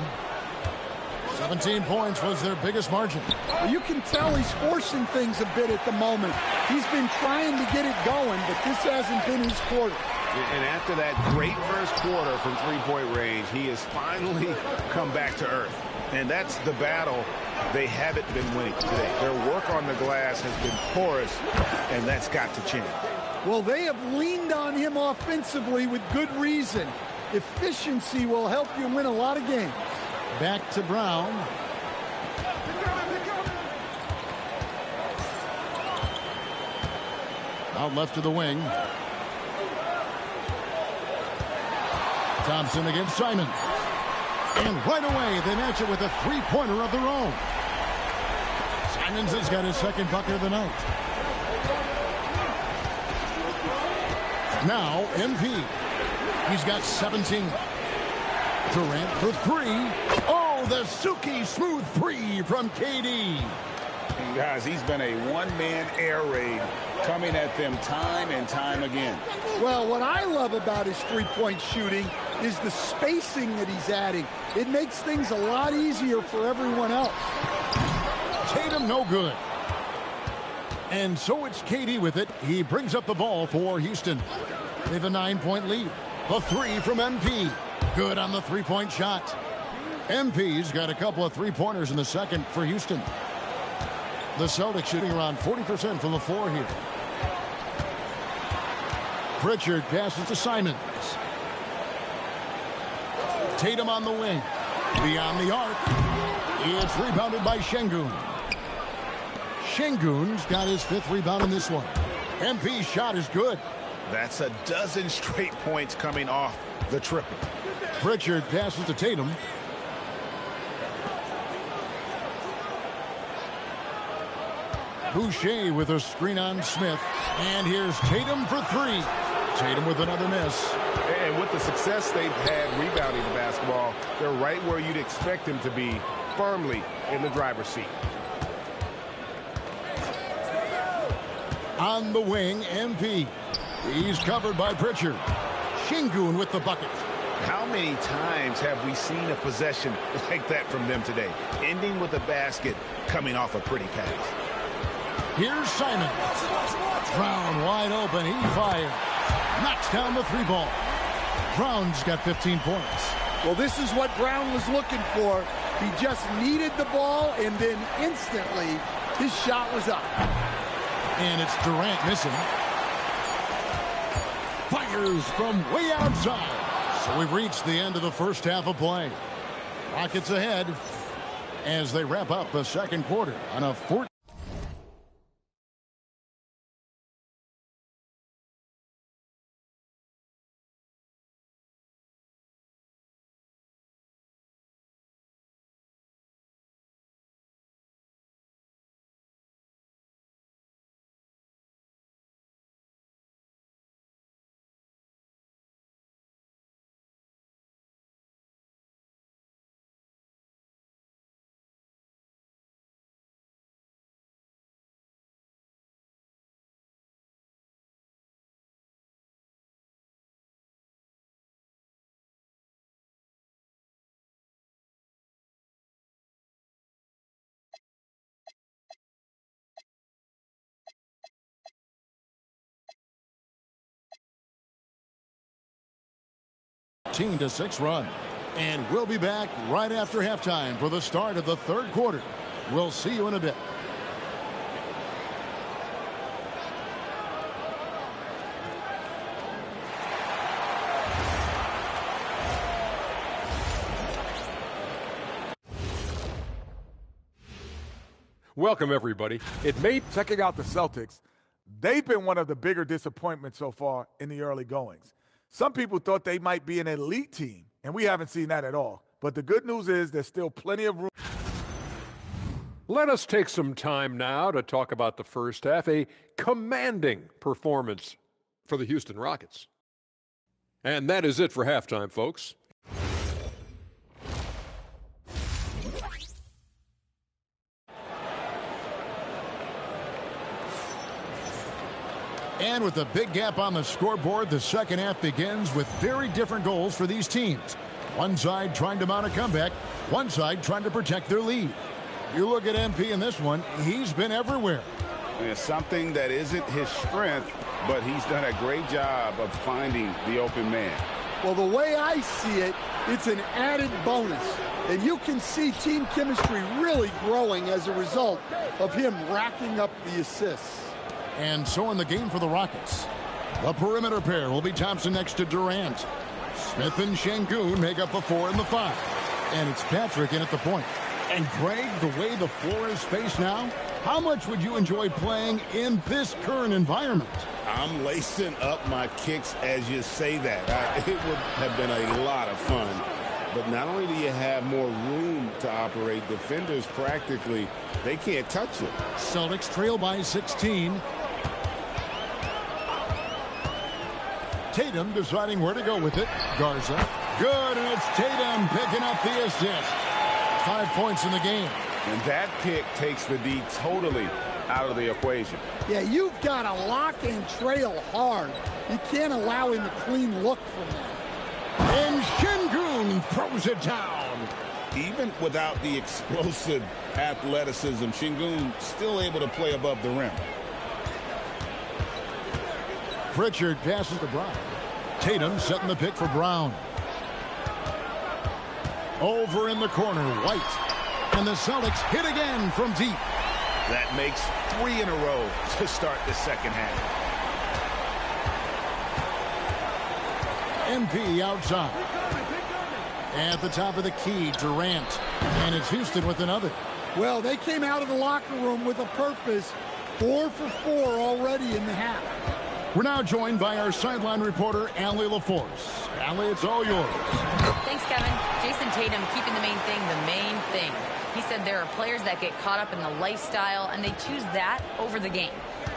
17 points was their biggest margin. Well, you can tell he's forcing things a bit at the moment. He's been trying to get it going, but this hasn't been his quarter. And after that great first quarter from three-point range, he has finally come back to earth. And that's the battle they haven't been winning today. Their work on the glass has been porous, and that's got to change. Well, they have leaned on him offensively with good reason. Efficiency will help you win a lot of games. Back to Brown. Out left to the wing. Thompson against Simons. And right away, they match it with a three-pointer of their own. Simons has got his second bucket of the night. Now, MP. He's got 17. Durant for 3. Oh, the silky smooth 3 from KD. And guys, he's been a one-man air raid coming at them time and time again. Well, what I love about his three-point shooting is the spacing that he's adding. It makes things a lot easier for everyone else. Tatum no good. And so it's KD with it. He brings up the ball for Houston. They have a 9-point lead. The three from MP. Good on the three-point shot. MP's got a couple of three-pointers in the second for Houston. The Celtics shooting around 40% from the floor here. Pritchard passes to Simons. Tatum on the wing. Beyond the arc. It's rebounded by Şengün. Şengün's got his 5th rebound in this one. MP's shot is good. That's a dozen straight points coming off the triple. Pritchard passes to Tatum. Boucher with a screen on Smith. And here's Tatum for 3. Tatum with another miss. And with the success they've had rebounding the basketball, they're right where you'd expect them to be, firmly in the driver's seat. On the wing, MP. He's covered by Pritchard. Şengün with the bucket. How many times have we seen a possession like that from them today? Ending with a basket, coming off a pretty pass. Here's Simon. Brown wide open. He fires. Knocks down the 3 ball. Brown's got 15 points. Well, this is what Brown was looking for. He just needed the ball, and then instantly his shot was up. And it's Durant missing. Fires from way outside. So we've reached the end of the first half of play. Rockets ahead as they wrap up the second quarter on a 14. To 6 run. And we'll be back right after halftime for the start of the third quarter. We'll see you in a bit. Welcome, everybody. It may checking out the Celtics. They've been one of the bigger disappointments so far in the early goings. Some people thought they might be an elite team, and we haven't seen that at all. But the good news is there's still plenty of room. Let us take some time now to talk about the first half, a commanding performance for the Houston Rockets. And that is it for halftime, folks. And with a big gap on the scoreboard, the second half begins with very different goals for these teams. One side trying to mount a comeback, one side trying to protect their lead. You look at MP in this one, he's been everywhere. It's something that isn't his strength, but he's done a great job of finding the open man. Well, the way I see it, it's an added bonus. And you can see team chemistry really growing as a result of him racking up the assists. And so in the game for the Rockets, the perimeter pair will be Thompson next to Durant. Smith and Şengün make up the 4 and the 5. And it's Patrick in at the point. And Greg, the way the floor is spaced now, how much would you enjoy playing in this current environment? I'm lacing up my kicks as you say that. It would have been a lot of fun. But not only do you have more room to operate, defenders practically, they can't touch it. Celtics trail by 16. Tatum deciding where to go with it. Garza. Good, and it's Tatum picking up the assist. 5 points in the game. And that pick takes the D totally out of the equation. Yeah, you've got to lock and trail hard. You can't allow him a clean look from that. And Şengün throws it down. Even without the explosive athleticism, Şengün still able to play above the rim. Pritchard passes to Brown. Tatum setting the pick for Brown. Over in the corner, White. And the Celtics hit again from deep. That makes 3 in a row to start the second half. MP outside. At the top of the key, Durant. And it's Houston with another. Well, they came out of the locker room with a purpose. 4 for 4 already in the half. We're now joined by our sideline reporter, Allie LaForce. Allie, it's all yours. Thanks, Kevin. Jason Tatum keeping the main thing. He said there are players that get caught up in the lifestyle, and they choose that over the game.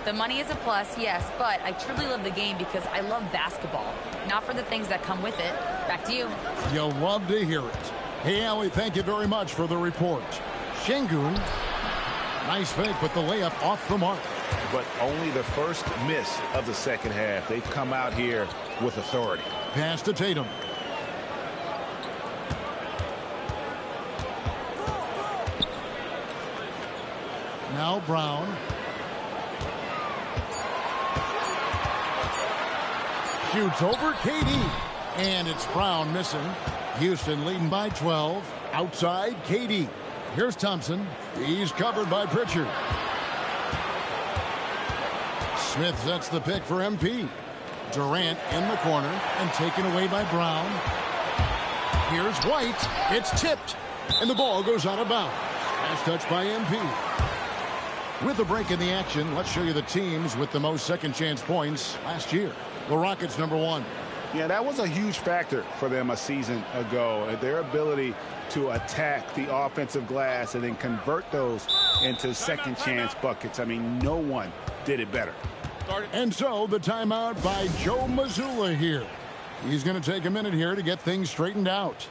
The money is a plus, yes, but I truly love the game because I love basketball, not for the things that come with it. Back to you. You'll love to hear it. Hey, Allie, thank you very much for the report. Şengün, nice fake, but the layup off the mark. But only the first miss of the second half. They've come out here with authority. Pass to Tatum. Now Brown. Shoots over KD. And it's Brown missing. Houston leading by 12. Outside, KD. Here's Thompson. He's covered by Pritchard. Smith sets the pick for MP. Durant in the corner and taken away by Brown. Here's White. It's tipped. And the ball goes out of bounds. Pass touch by MP. With a break in the action, let's show you the teams with the most second chance points last year. The Rockets #1. Yeah, that was a huge factor for them a season ago. Their ability to attack the offensive glass and then convert those into second chance buckets. I mean, no one did it better. And so the timeout by Joe Mazzulla here. He's going to take a minute here to get things straightened out.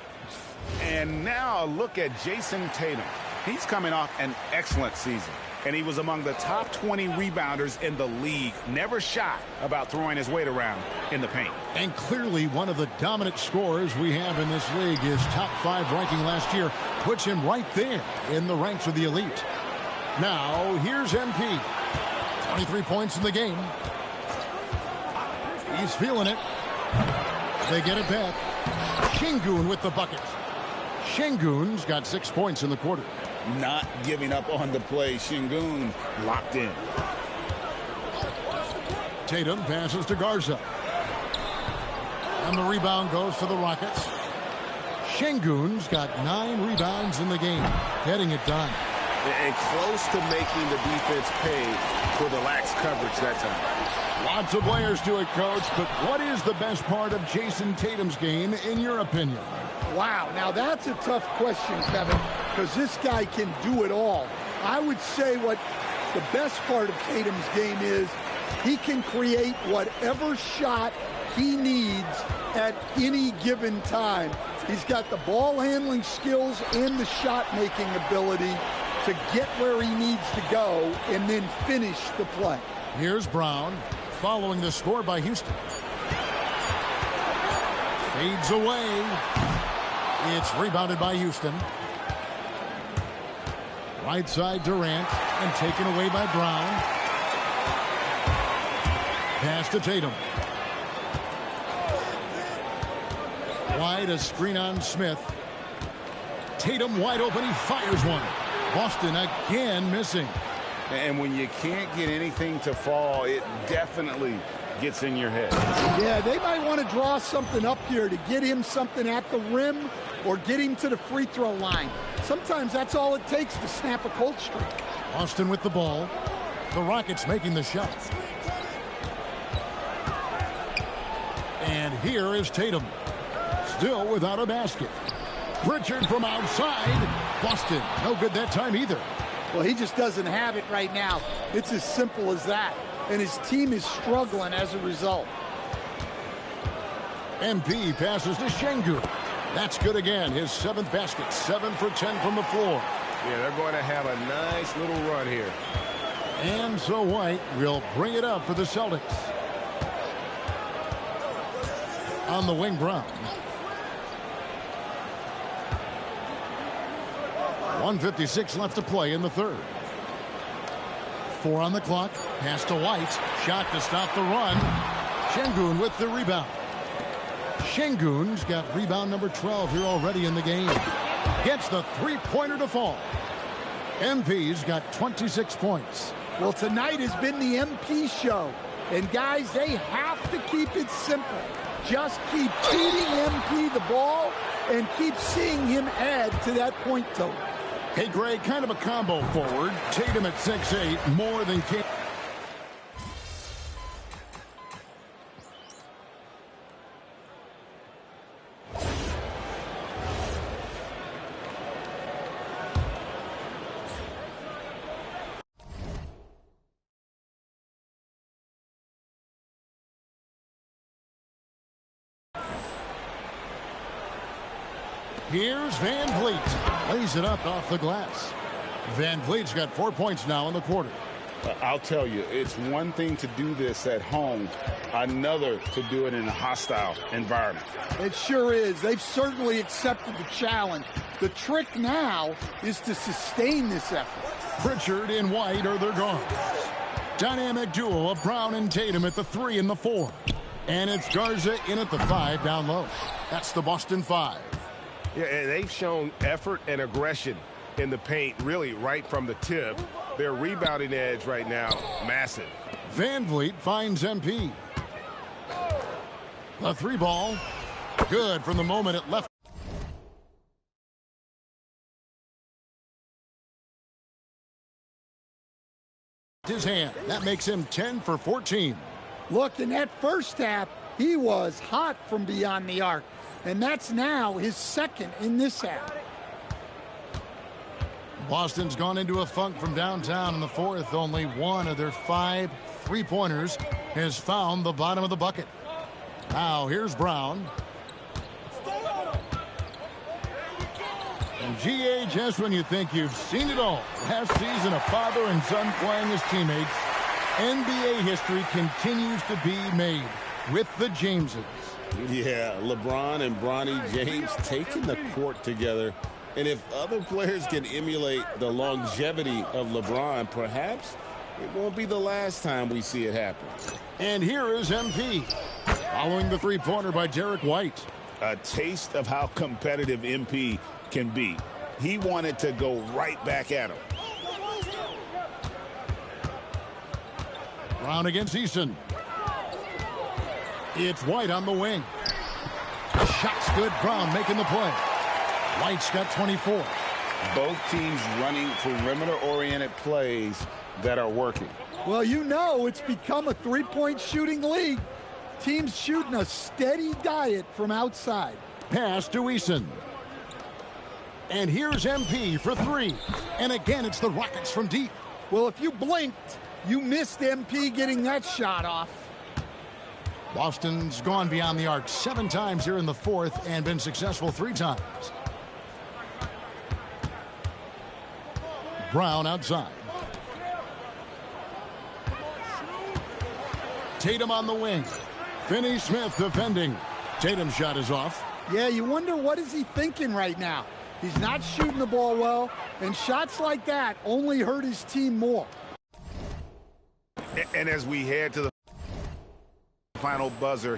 And now look at Jason Tatum. He's coming off an excellent season. And he was among the top 20 rebounders in the league. Never shy about throwing his weight around in the paint. And clearly one of the dominant scorers we have in this league. His top 5 ranking last year puts him right there in the ranks of the elite. Now here's MP. 23 points in the game. He's feeling it. They get it back. Şengün with the bucket. Şengün's got 6 points in the quarter. Not giving up on the play. Şengün locked in. Tatum passes to Garza. And the rebound goes to the Rockets. Şengün's got 9 rebounds in the game. Getting it done. And close to making the defense pay for the lax coverage that time. Lots of players do it, Coach, but what is the best part of Jason Tatum's game, in your opinion? Wow, now that's a tough question, Kevin, because this guy can do it all. I would say what the best part of Tatum's game is he can create whatever shot he needs at any given time. He's got the ball handling skills and the shot making ability to get where he needs to go and then finish the play. Here's Brown following the score by Houston. Fades away. It's rebounded by Houston. Right side Durant and taken away by Brown. Pass to Tatum. Wide, a screen on Smith. Tatum wide open, he fires one. Boston again missing. And when you can't get anything to fall, it definitely gets in your head. Yeah, they might want to draw something up here to get him something at the rim or get him to the free throw line. Sometimes that's all it takes to snap a cold streak. Boston with the ball. The Rockets making the shot. And here is Tatum. Still without a basket. Pritchard from outside. Boston, no good that time either. Well, he just doesn't have it right now. It's as simple as that. And his team is struggling as a result. MP passes to Şengün. That's good again. His 7th basket. 7 for 10 from the floor. Yeah, they're going to have a nice little run here. And so White will bring it up for the Celtics. On the wing, Brown. 1:56 left to play in the third. 4 on the clock. Pass to White. Shot to stop the run. Şengün with the rebound. Şengün's got rebound number 12 here already in the game. Gets the three-pointer to fall. MP's got 26 points. Well, tonight has been the MP show. And, guys, they have to keep it simple. Just keep feeding MP the ball and keep seeing him add to that point total. Hey, Greg, kind of a combo forward. Tatum at 6'8", more than King. Here's Van Vliet. Lays it up off the glass. Van Vliet's got 4 points now in the quarter. I'll tell you, it's one thing to do this at home, another to do it in a hostile environment. It sure is. They've certainly accepted the challenge. The trick now is to sustain this effort. Pritchard and White are their guards. Dynamic duo of Brown and Tatum at the 3 and the 4. And it's Garza in at the 5 down low. That's the Boston 5. Yeah, and they've shown effort and aggression in the paint, really right from the tip. Their rebounding edge right now, massive. Van Vliet finds MP. The 3 ball. Good from the moment it left. His hand. That makes him 10 for 14. Look, in that first half, he was hot from beyond the arc. And that's now his second in this half. Boston's gone into a funk from downtown in the fourth. Only one of their 5 3-pointers has found the bottom of the bucket. Now here's Brown. And GA, just when you think you've seen it all. Last season, a father and son playing as teammates. NBA history continues to be made with the Jameses. Yeah, LeBron and Bronny James taking the court together. And if other players can emulate the longevity of LeBron, perhaps it won't be the last time we see it happen. And here is MP, following the 3-pointer by Derek White. A taste of how competitive MP can be. He wanted to go right back at him. Brown against Eason. It's White on the wing. Shot's good. Brown making the play. White's got 24. Both teams running perimeter-oriented plays that are working. Well, you know it's become a 3-point shooting league. Teams shooting a steady diet from outside. Pass to Eason. And here's MP for 3. And again, it's the Rockets from deep. Well, if you blinked, you missed MP getting that shot off. Boston's gone beyond the arc 7 times here in the fourth and been successful 3 times. Brown outside. Tatum on the wing. Finney-Smith defending. Tatum's shot is off. Yeah, you wonder what is he thinking right now. He's not shooting the ball well, and shots like that only hurt his team more. And as we head to the final buzzer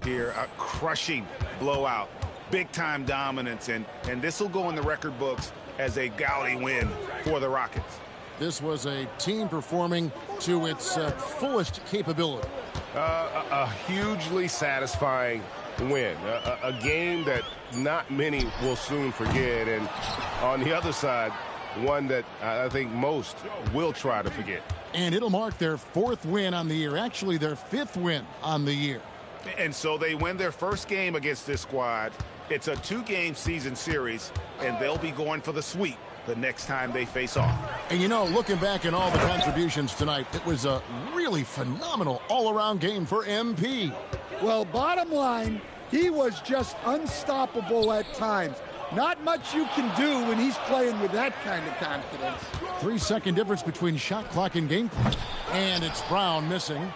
here, a crushing blowout, big-time dominance, and this will go in the record books as a gaudy win for the Rockets. This was a team performing to its fullest capability. A hugely satisfying win, a game that not many will soon forget, and on the other side, one that I think most will try to forget. And it'll mark their 4th win on the year, actually their 5th win on the year. And so they win their first game against this squad. It's a 2-game season series, and they'll be going for the sweep the next time they face off. And you know, looking back at all the contributions tonight, it was a really phenomenal all-around game for MP. Well, bottom line, he was just unstoppable at times. Not much you can do when he's playing with that kind of confidence. 3-second difference between shot clock and game clock. And it's Brown missing.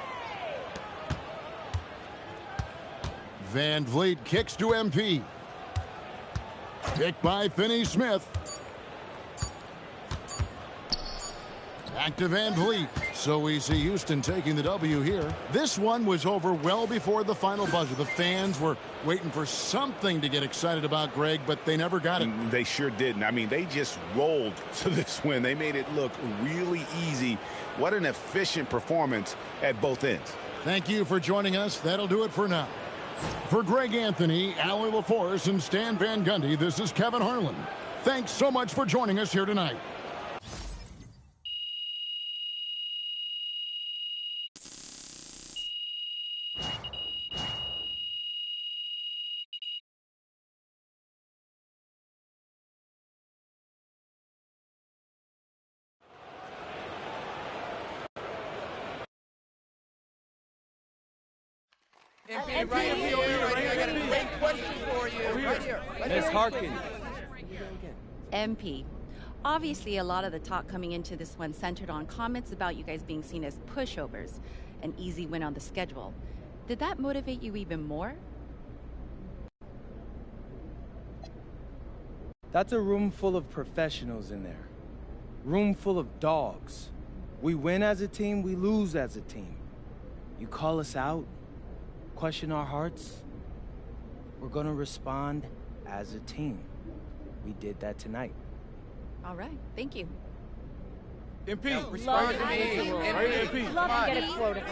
Van Vliet kicks to MP. Picked by Finney-Smith. Back to Van Vliet. So we see Houston taking the W here. This one was over well before the final buzzer. The fans were waiting for something to get excited about, Greg, but they never got it. They sure didn't. I mean, they just rolled to this win. They made it look really easy. What an efficient performance at both ends. Thank you for joining us. That'll do it for now. For Greg Anthony, Allie LaForce, and Stan Van Gundy, this is Kevin Harlan. Thanks so much for joining us here tonight. MP, right here, I got a great question for you. Right here. Miss Harkin. MP. Obviously, a lot of the talk coming into this one centered on comments about you guys being seen as pushovers, an easy win on the schedule. Did that motivate you even more? That's a room full of professionals in there. Room full of dogs. We win as a team, we lose as a team. You call us out, question our hearts, we're gonna respond as a team. We did that tonight. All right, thank you. MP, respond to me. MP, Love to get it quoted.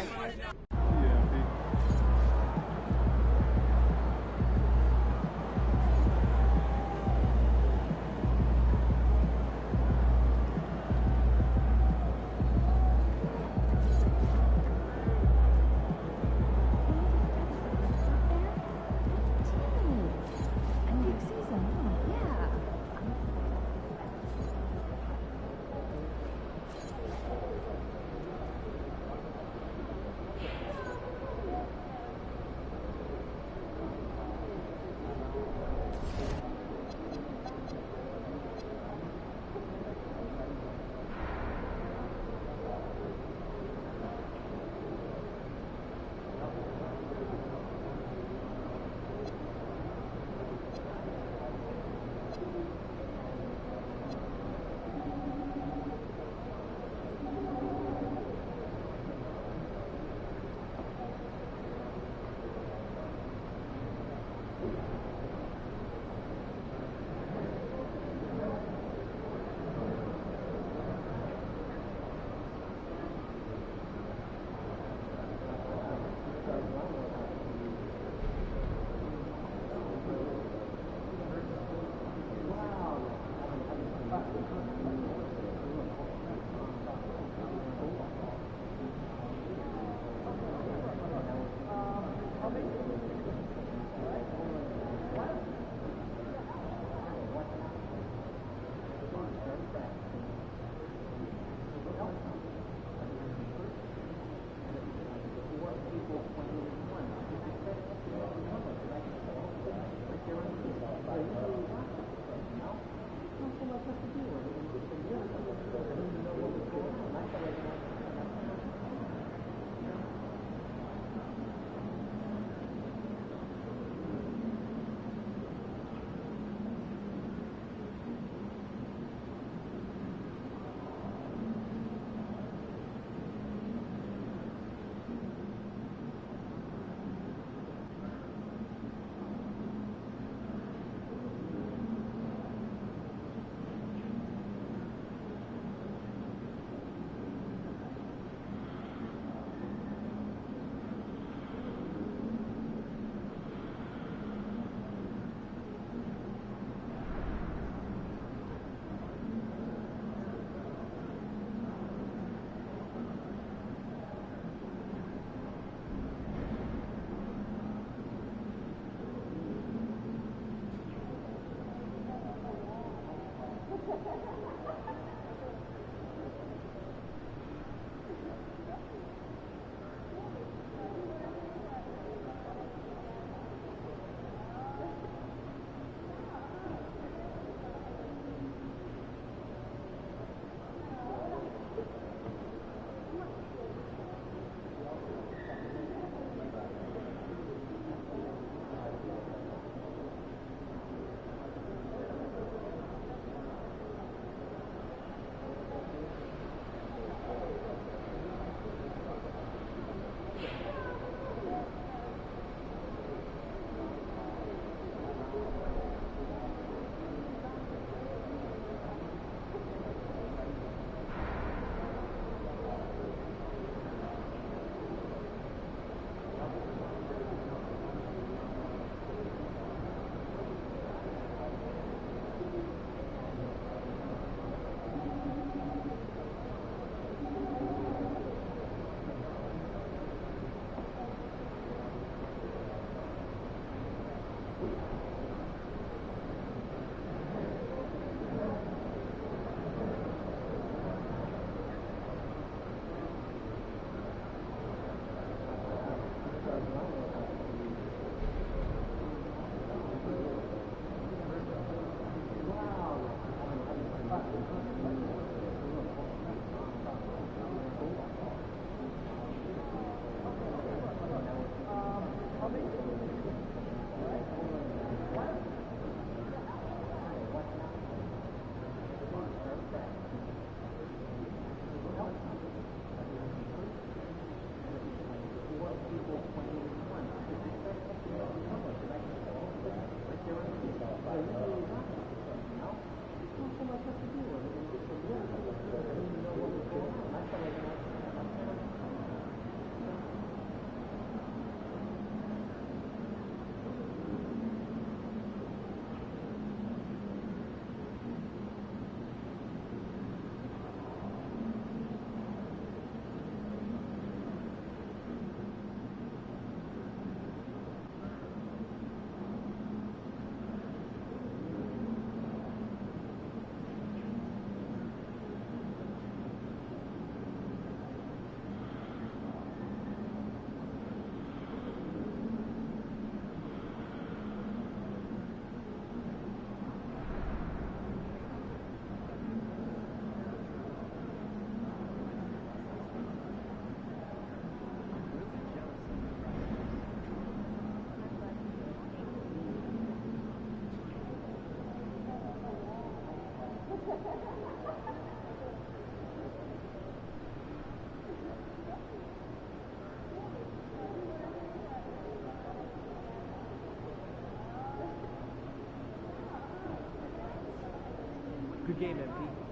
Good game, MP.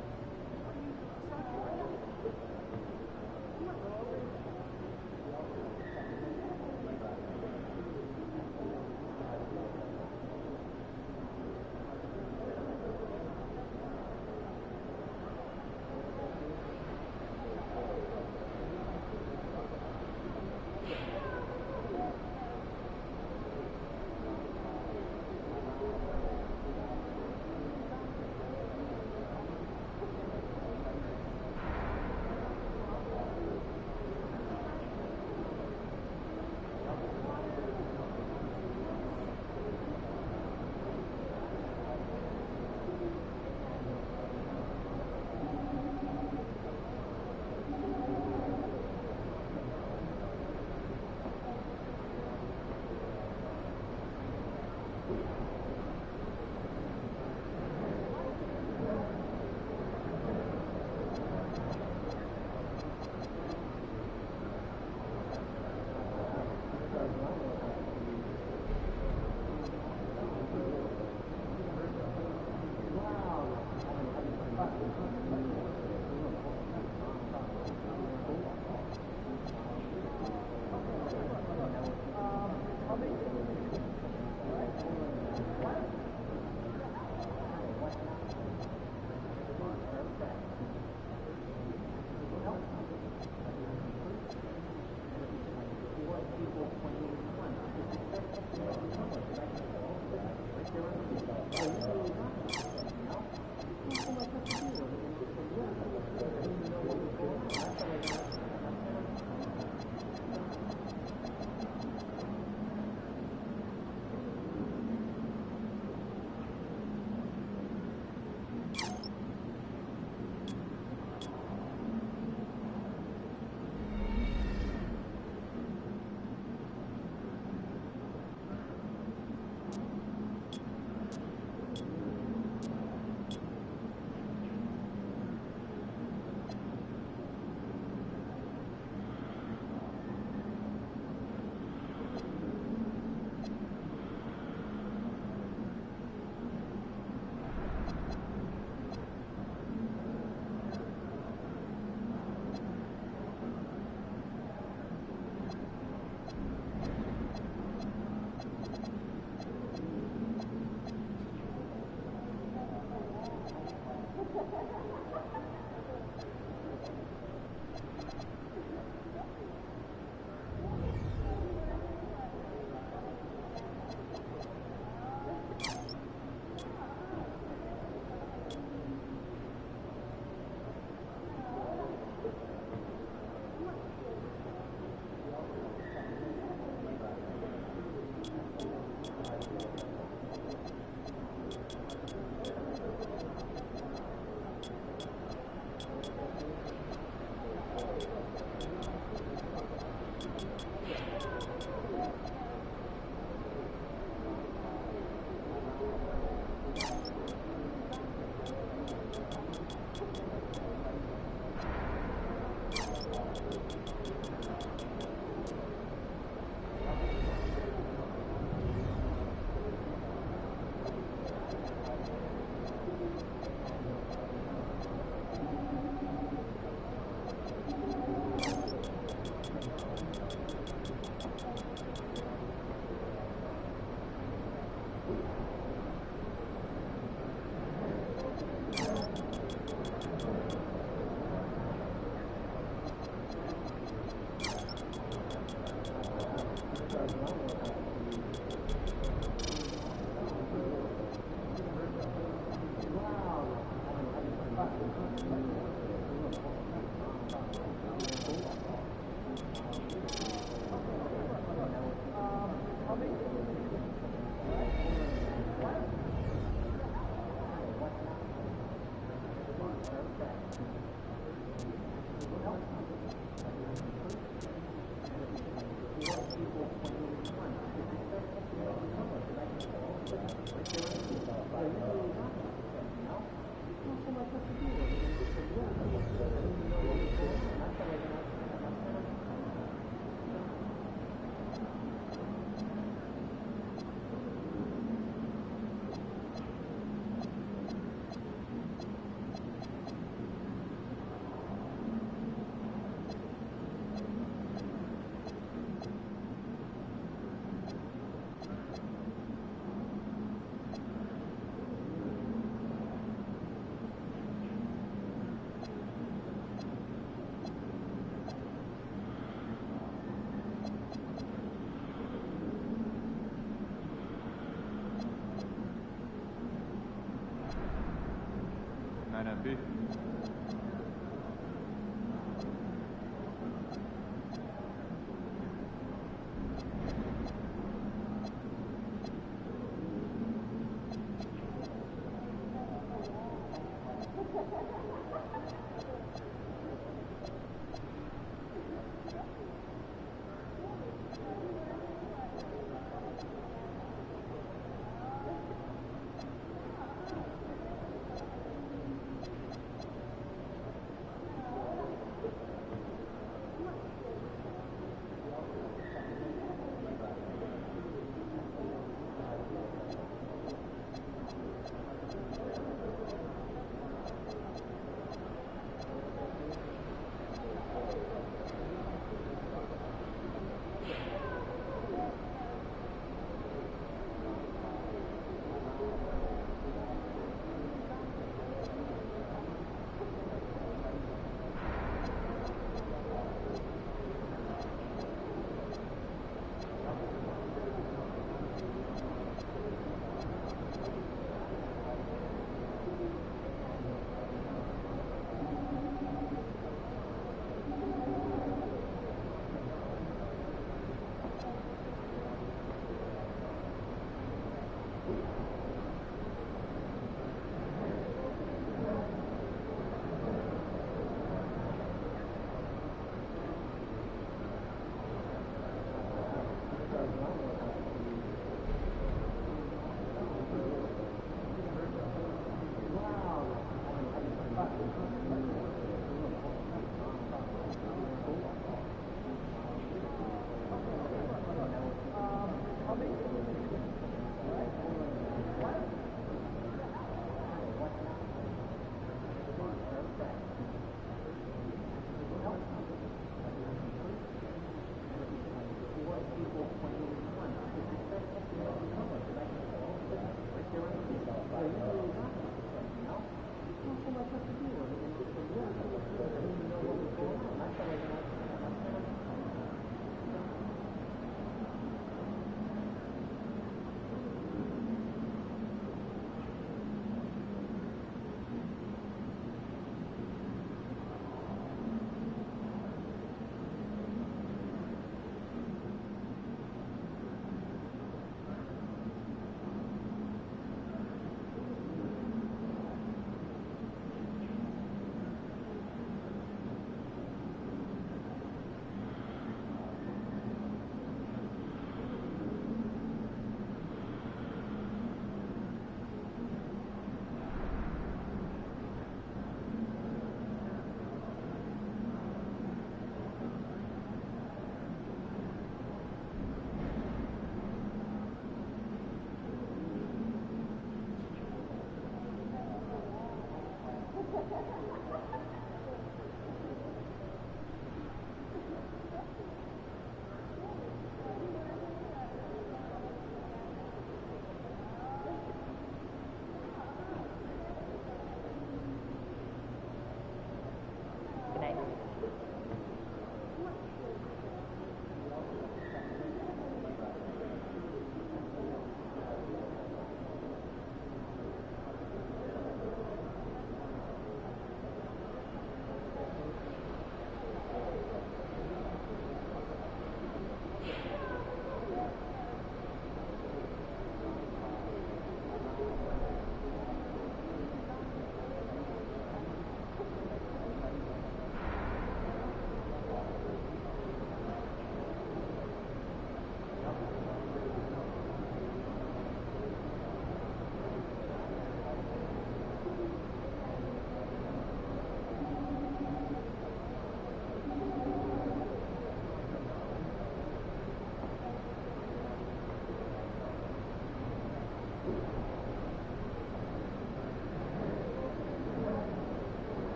MP.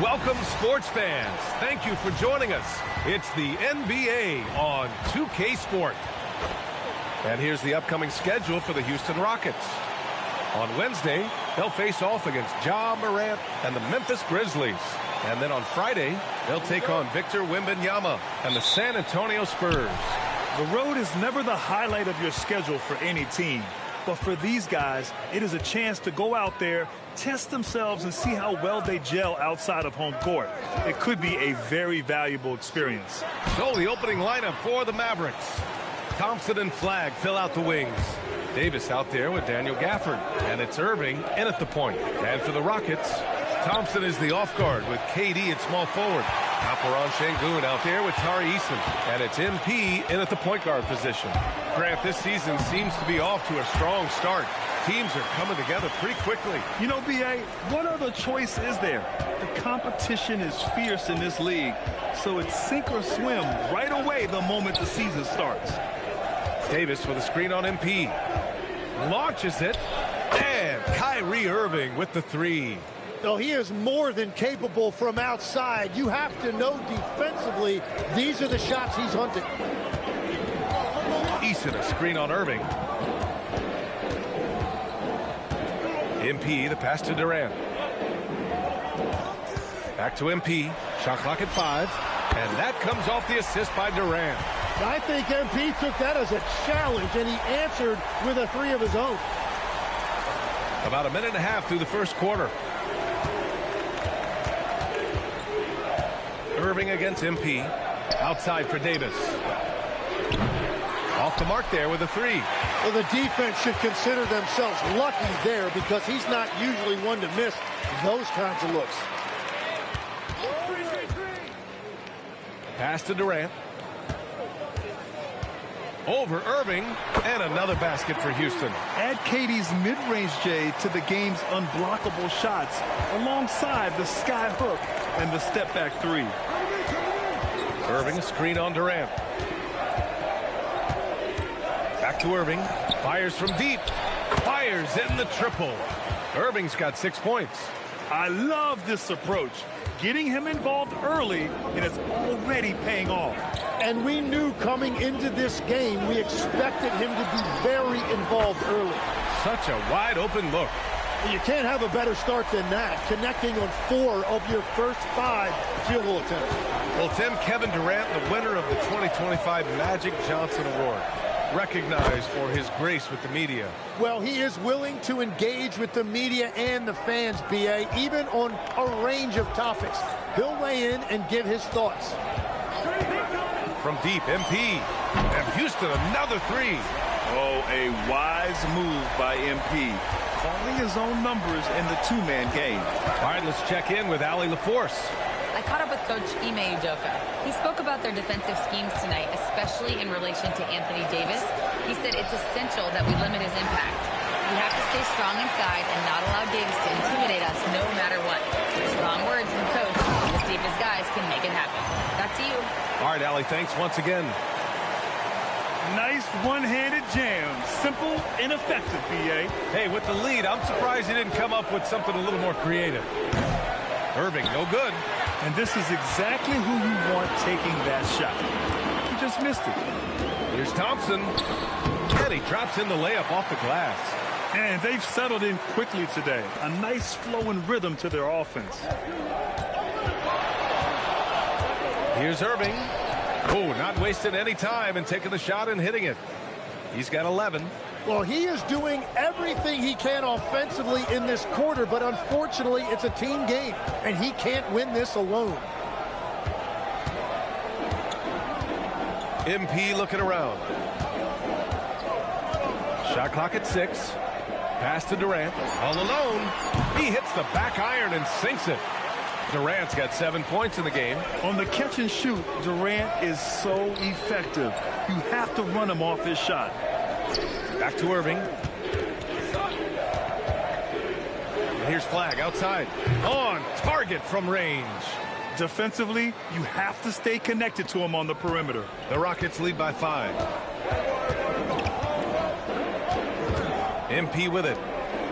Welcome, sports fans. Thank you for joining us. It's the NBA on 2K Sport. And here's the upcoming schedule for the Houston Rockets. On Wednesday, they'll face off against Ja Morant and the Memphis Grizzlies. And then on Friday, they'll take on Victor Wembanyama and the San Antonio Spurs. The road is never the highlight of your schedule for any team. But for these guys, it is a chance to go out there, test themselves, and see how well they gel outside of home court. It could be a very valuable experience. So the opening lineup for the Mavericks. Thompson and Flagg fill out the wings. Davis out there with Daniel Gafford. And it's Irving in at the point. And for the Rockets, Thompson is the off guard with KD at small forward. Alperen Sengun out there with Tari Eason. And it's MP in at the point guard position. Grant, this season seems to be off to a strong start. Teams are coming together pretty quickly. You know, B.A., what other choice is there? The competition is fierce in this league, so it's sink or swim right away the moment the season starts. Davis with a screen on MP. Launches it. And Kyrie Irving with the three. No, he is more than capable from outside. You have to know defensively, these are the shots he's hunting. Eason, a screen on Irving. MP, the pass to Durant. Back to MP. Shot clock at 5. And that comes off the assist by Durant. I think MP took that as a challenge, and he answered with a three of his own. About a minute and a half through the first quarter. Irving against MP. Outside for Davis. Off the mark there with a three. Well, the defense should consider themselves lucky there because he's not usually one to miss those kinds of looks. Pass to Durant. Over Irving, and another basket for Houston. Add KD's mid-range J to the game's unblockable shots alongside the sky hook and the step-back three. Irving, a screen on Durant. Back to Irving. Fires from deep. Fires in the triple. Irving's got 6 points. I love this approach. Getting him involved early, and it's already paying off. And we knew coming into this game, we expected him to be very involved early. Such a wide open look. You can't have a better start than that, connecting on 4 of your first 5 field goal attempts. Well, Tim, Kevin Durant, the winner of the 2025 Magic Johnson Award, recognized for his grace with the media. Well, he is willing to engage with the media and the fans, B.A., even on a range of topics. He'll weigh in and give his thoughts. From deep, MP. And Houston, another three. Oh, a wise move by MP. Calling his own numbers in the two-man game. All right, let's check in with Allie LaForce. I caught up with Coach Ime Udoka. He spoke about their defensive schemes tonight, especially in relation to Anthony Davis. He said it's essential that we limit his impact. We have to stay strong inside and not allow Davis to intimidate us no matter what. Strong words from Coach. We'll see if his guys can make it happen. Back to you. All right, Allie, thanks once again. Nice one-handed jam. Simple and effective, B.A. Hey, with the lead, I'm surprised he didn't come up with something a little more creative. Irving, no good. And this is exactly who you want taking that shot. He just missed it. Here's Thompson. And he drops in the layup off the glass. And they've settled in quickly today. A nice flowing rhythm to their offense. Here's Irving. Oh, not wasting any time and taking the shot and hitting it. He's got 11. Well, he is doing everything he can offensively in this quarter, but unfortunately, it's a team game, and he can't win this alone. MP looking around. Shot clock at 6. Pass to Durant. All alone. He hits the back iron and sinks it. Durant's got 7 points in the game. On the catch and shoot, Durant is so effective. You have to run him off his shot. Back to Irving. And here's Flagg outside. On target from range. Defensively, you have to stay connected to him on the perimeter. The Rockets lead by 5. MP with it.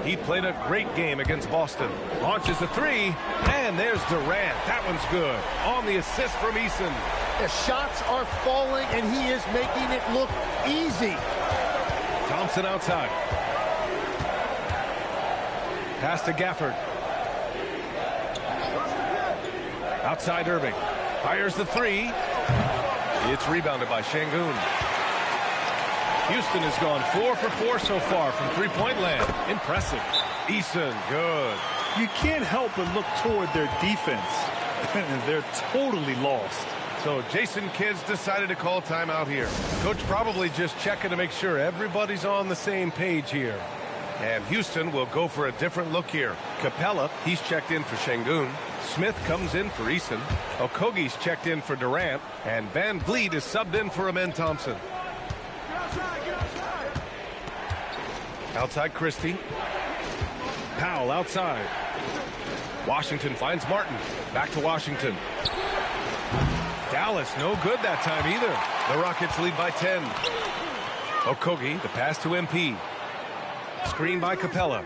He played a great game against Boston. Launches a three, and there's Durant. That one's good. On the assist from Eason. The shots are falling, and he is making it look easy. Thompson outside. Pass to Gafford. Outside Irving. Fires the three. It's rebounded by Şengün. Houston has gone 4 for 4 so far from three-point land. Impressive. Eason, good. You can't help but look toward their defense. They're totally lost. So Jason Kidd's decided to call timeout here. Coach probably just checking to make sure everybody's on the same page here. And Houston will go for a different look here. Capella, he's checked in for Şengün. Smith comes in for Eason. Okogie's checked in for Durant. And Van Vliet is subbed in for Amen Thompson. Outside Christie. Powell outside. Washington finds Martin. Back to Washington. Dallas no good that time either. The Rockets lead by 10. Okogie, the pass to MP. Screen by Capella.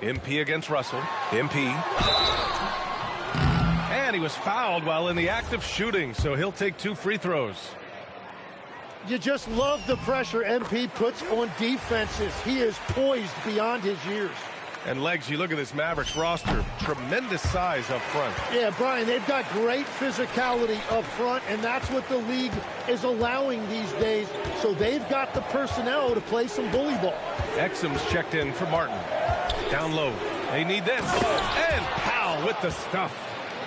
MP against Russell. MP. And he was fouled while in the act of shooting, so he'll take 2 free throws. You just love the pressure MP puts on defenses. He is poised beyond his years. And Legs, you look at this Mavericks roster, tremendous size up front. Yeah, Brian, they've got great physicality up front, and that's what the league is allowing these days. So they've got the personnel to play some bully ball. Exum's checked in for Martin. Down low. They need this. And Powell with the stuff.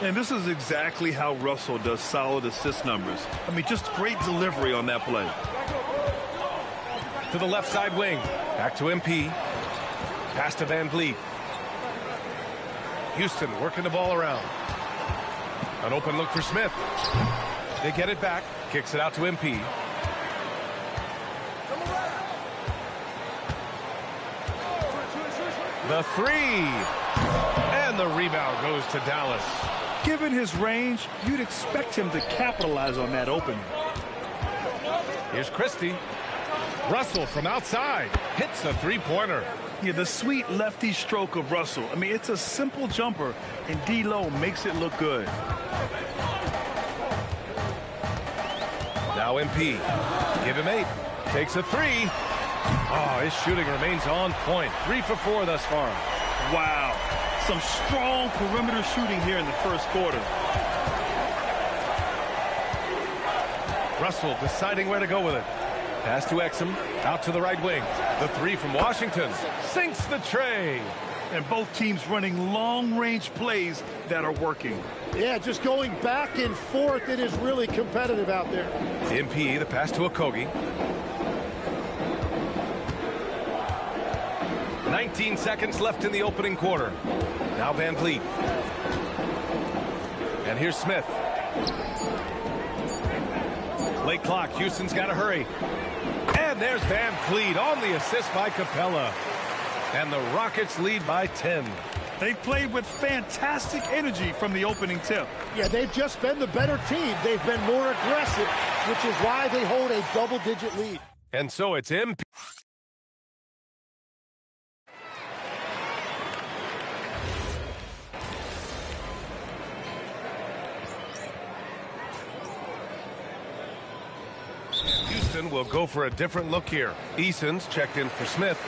And this is exactly how Russell does solid assist numbers. I mean, just great delivery on that play. To the left side wing. Back to MP. Pass to Van Vliet. Houston working the ball around. An open look for Smith. They get it back. Kicks it out to MP. The three. And the rebound goes to Dallas. Given his range, you'd expect him to capitalize on that opening. Here's Christie. Russell from outside. Hits a three-pointer. Yeah, the sweet lefty stroke of Russell. I mean, it's a simple jumper, and D'Lo makes it look good. Now MP. Give him 8. Takes a three. Oh, his shooting remains on point. 3 for 4 thus far. Wow. Some strong perimeter shooting here in the first quarter. Russell deciding where to go with it. Pass to Exum. Out to the right wing. The three from Washington. Sinks the tray. And both teams running long-range plays that are working. Yeah, just going back and forth. It is really competitive out there. MP, the pass to Okogie. 19 seconds left in the opening quarter. Now Van Vliet. And here's Smith. Late clock. Houston's got to hurry. And there's Van Vliet on the assist by Capella. And the Rockets lead by 10. They've played with fantastic energy from the opening tip. Yeah, they've just been the better team. They've been more aggressive, which is why they hold a double-digit lead. And so it's MP. Houston will go for a different look here. Eason's checked in for Smith.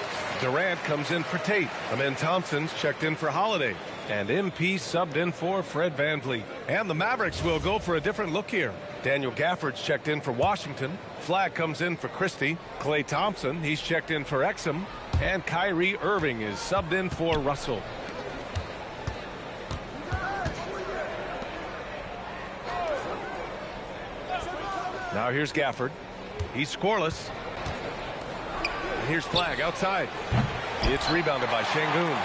Durant comes in for Tate. Amen Thompson's checked in for Holiday. And MP subbed in for Fred VanVleet. And the Mavericks will go for a different look here. Daniel Gafford's checked in for Washington. Flagg comes in for Christie. Klay Thompson, he's checked in for Exum. And Kyrie Irving is subbed in for Russell. Now here's Gafford. He's scoreless. And here's Flagg outside. It's rebounded by Şengün.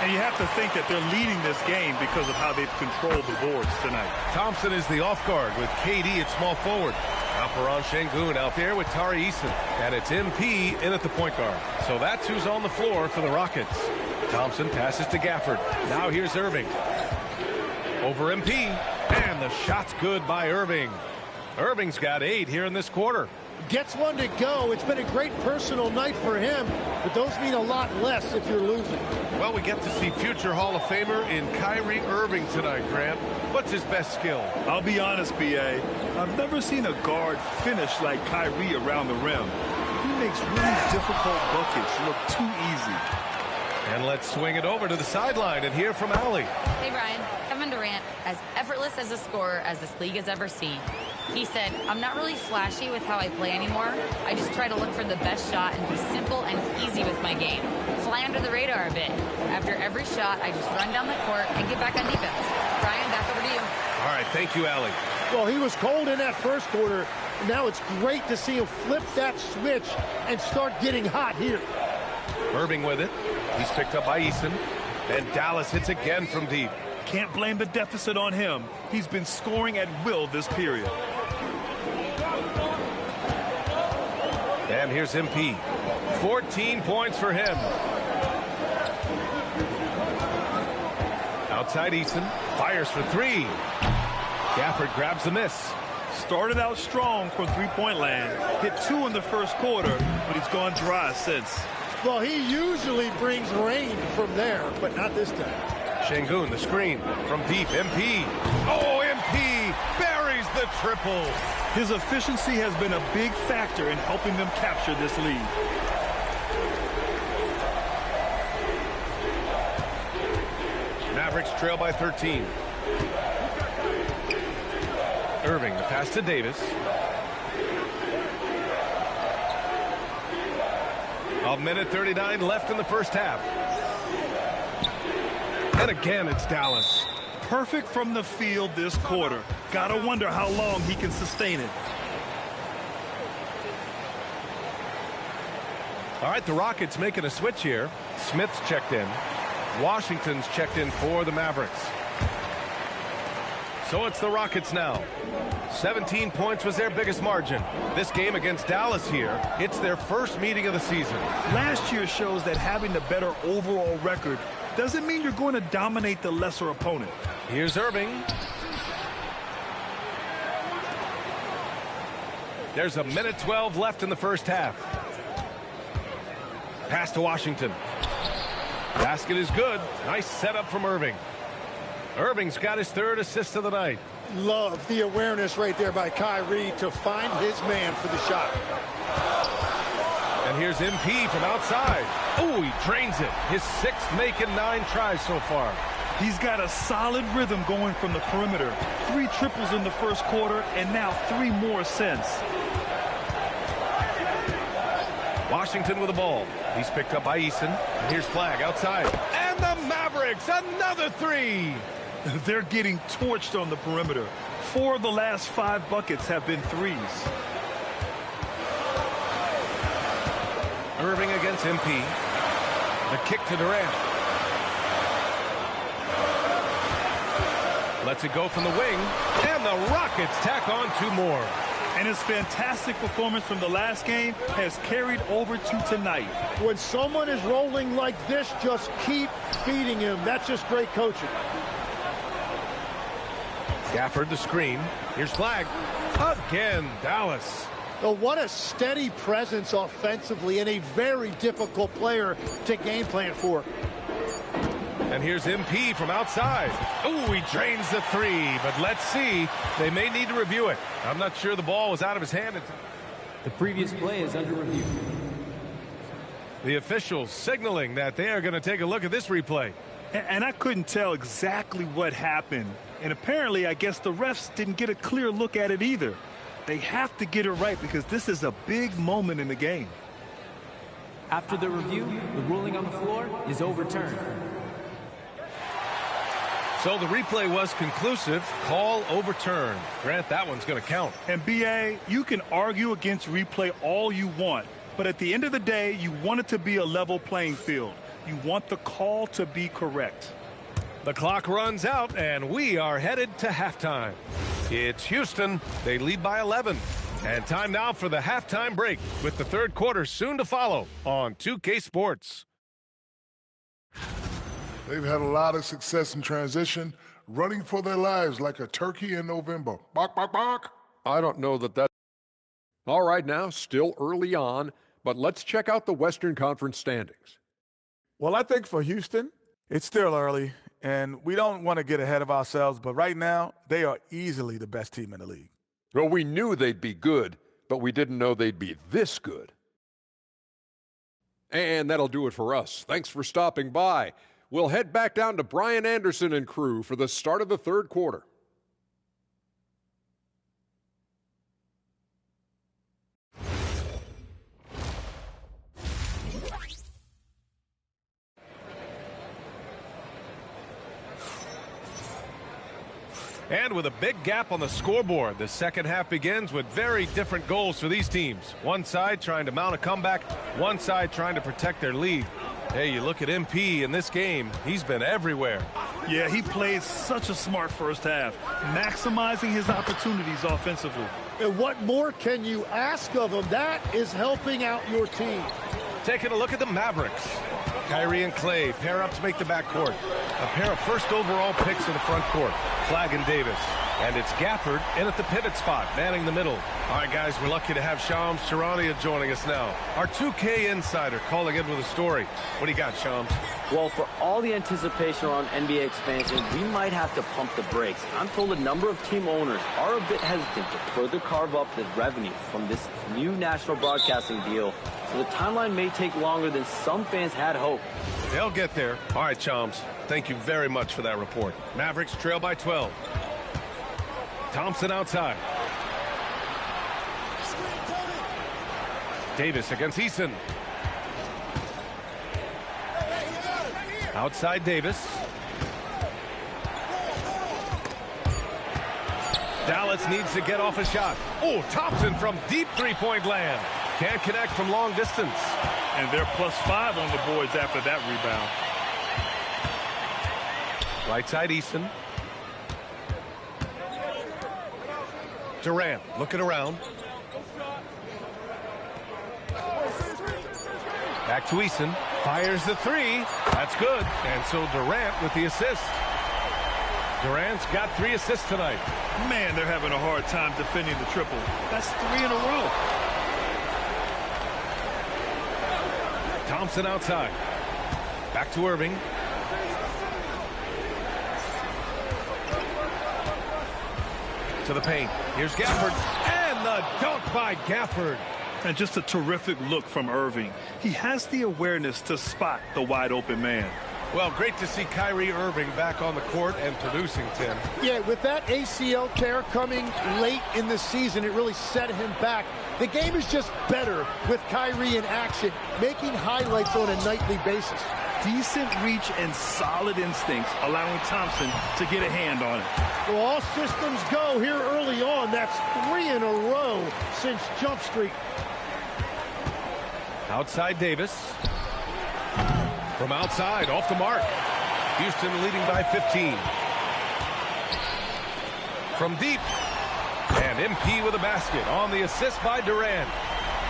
And you have to think that they're leading this game because of how they've controlled the boards tonight. Thompson is the off guard with KD at small forward. Alperen Şengün out there with Tari Eason. And it's MP in at the point guard. So that's who's on the floor for the Rockets. Thompson passes to Gafford. Now here's Irving. Over MP. And the shot's good by Irving. Irving's got 8 here in this quarter. gets one to go. It's been a great personal night for him, but those mean a lot less if you're losing. Well, we get to see future Hall of Famer in Kyrie Irving tonight, Grant. What's his best skill? I'll be honest, B.A. I've never seen a guard finish like Kyrie around the rim. He makes really difficult buckets look too easy. And let's swing it over to the sideline and hear from Allie. Hey, Brian. Kevin Durant, as effortless as a scorer as this league has ever seen. He said, I'm not really flashy with how I play anymore. I just try to look for the best shot and be simple and easy with my game. Fly under the radar a bit. After every shot, I just run down the court and get back on defense. Brian, back over to you. All right, thank you, Allie. Well, he was cold in that first quarter. Now it's great to see him flip that switch and start getting hot here. Irving with it. He's picked up by Easton. And Dallas hits again from deep. Can't blame the deficit on him. He's been scoring at will this period. And here's MP. 14 points for him. Outside Easton. Fires for three. Gafford grabs the miss. Started out strong from three-point land. Hit 2 in the first quarter, but he's gone dry since. Well, he usually brings rain from there, but not this time. Şengün, the screen from deep. MP. Oh, MP buries the triple. His efficiency has been a big factor in helping them capture this lead. Mavericks trail by 13. Irving, the pass to Davis. A minute 39 left in the first half. And again, it's Dallas. Perfect from the field this quarter. Gotta wonder how long he can sustain it. All right, the Rockets making a switch here. Smith's checked in. Washington's checked in for the Mavericks. So it's the Rockets now. 17 points was their biggest margin. This game against Dallas here, it's their first meeting of the season. Last year shows that having the better overall record doesn't mean you're going to dominate the lesser opponent. Here's Irving. There's a minute 12 left in the first half. Pass to Washington. Basket is good. Nice setup from Irving. Irving's got his third assist of the night. Love the awareness right there by Kyrie to find his man for the shot. And here's MP from outside. Oh, he drains it. His sixth make in 9 tries so far. He's got a solid rhythm going from the perimeter. 3 triples in the first quarter and now 3 more since. Washington with the ball. He's picked up by Easton. And here's Flag outside. And the Mavericks, another 3. They're getting torched on the perimeter. 4 of the last 5 buckets have been threes. Irving against MP. The kick to Durant. Lets it go from the wing. And the Rockets tack on 2 more. And his fantastic performance from the last game has carried over to tonight. When someone is rolling like this, just keep feeding him. That's just great coaching. Gafford the screen. Here's Flag. Again, Dallas. Oh, what a steady presence offensively and a very difficult player to game plan for. And here's MP from outside. Oh, he drains the 3, but let's see. They may need to review it. I'm not sure the ball was out of his hand. The previous play is under review. The officials signaling that they are going to take a look at this replay. And I couldn't tell exactly what happened. And apparently, I guess the refs didn't get a clear look at it either. They have to get it right because this is a big moment in the game. After the review, the ruling on the floor is overturned. So the replay was conclusive. Call overturned. Grant, that one's going to count. And B.A., you can argue against replay all you want. But at the end of the day, you want it to be a level playing field. You want the call to be correct. The clock runs out, and we are headed to halftime. It's Houston. They lead by 11. And time now for the halftime break, with the third quarter soon to follow on 2K Sports. They've had a lot of success in transition, running for their lives like a turkey in November. Bark, bark, bark. I don't know that All right, now, still early on, but let's check out the Western Conference standings. Well, I think for Houston, it's still early, and we don't want to get ahead of ourselves, but right now, they are easily the best team in the league. Well, we knew they'd be good, but we didn't know they'd be this good. And that'll do it for us. Thanks for stopping by. We'll head back down to Brian Anderson and crew for the start of the third quarter. And with a big gap on the scoreboard, the second half begins with very different goals for these teams. One side trying to mount a comeback, one side trying to protect their lead. Hey, you look at MP in this game, he's been everywhere. Yeah, he played such a smart first half, maximizing his opportunities offensively. And what more can you ask of him? That is helping out your team. Taking a look at the Mavericks. Kyrie and Clay pair up to make the backcourt. A pair of first overall picks in the front court. Flagg and Davis. And it's Gafford in at the pivot spot, manning the middle. All right, guys, we're lucky to have Shams Charania joining us now. Our 2K insider calling in with a story. What do you got, Shams? Well, for all the anticipation around NBA expansion, we might have to pump the brakes. I'm told a number of team owners are a bit hesitant to further carve up the revenue from this new national broadcasting deal, so the timeline may take longer than some fans had hoped. They'll get there. All right, Shams, thank you very much for that report. Mavericks trail by 12. Thompson outside. Davis against Eason. Outside Davis. Dallas needs to get off a shot. Oh, Thompson from deep three-point land. Can't connect from long distance. And they're +5 on the boards after that rebound. Right side Eason. Durant looking around. Back to Eason. Fires the three. That's good. And so Durant with the assist. Durant's got 3 assists tonight. Man, they're having a hard time defending the triple. That's 3 in a row. Thompson outside. Back to Irving. To the paint. Here's Gafford. And the dunk by Gafford. And just a terrific look from Irving. He has the awareness to spot the wide open man. Well, great to see Kyrie Irving back on the court and producing, Tim. Yeah, with that ACL tear coming late in the season, it really set him back. The game is just better with Kyrie in action, making highlights on a nightly basis. Decent reach and solid instincts, allowing Thompson to get a hand on it. Well, all systems go here early on. That's 3 in a row since Jump Street. Outside Davis. From outside, off the mark. Houston leading by 15. From deep. And MP with a basket on the assist by Durant.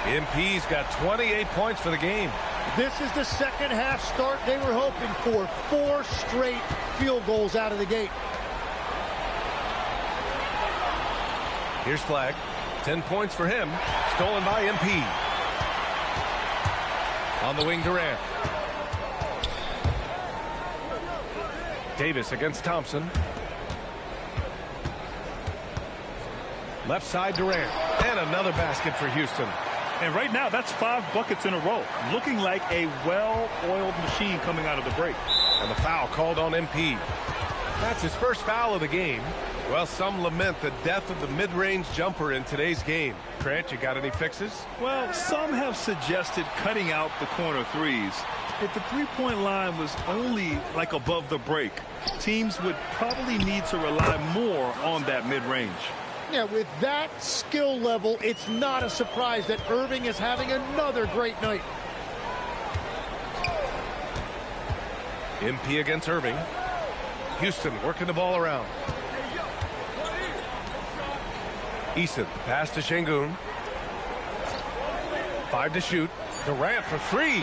MP's got 28 points for the game. This is the second half start they were hoping for. 4 straight field goals out of the gate. Here's Flagg. 10 points for him. Stolen by MP. On the wing, Durant. Davis against Thompson. Left side, Durant. And another basket for Houston. And right now, that's 5 buckets in a row. Looking like a well-oiled machine coming out of the break. And the foul called on MP. That's his first foul of the game. Well, some lament the death of the mid-range jumper in today's game. Grant, you got any fixes? Well, some have suggested cutting out the corner threes. If the three-point line was only like above the break, teams would probably need to rely more on that mid-range. Yeah, with that skill level, it's not a surprise that Irving is having another great night. MP against Irving. Houston working the ball around. Eason, pass to Şengün. 5 to shoot. Durant for 3.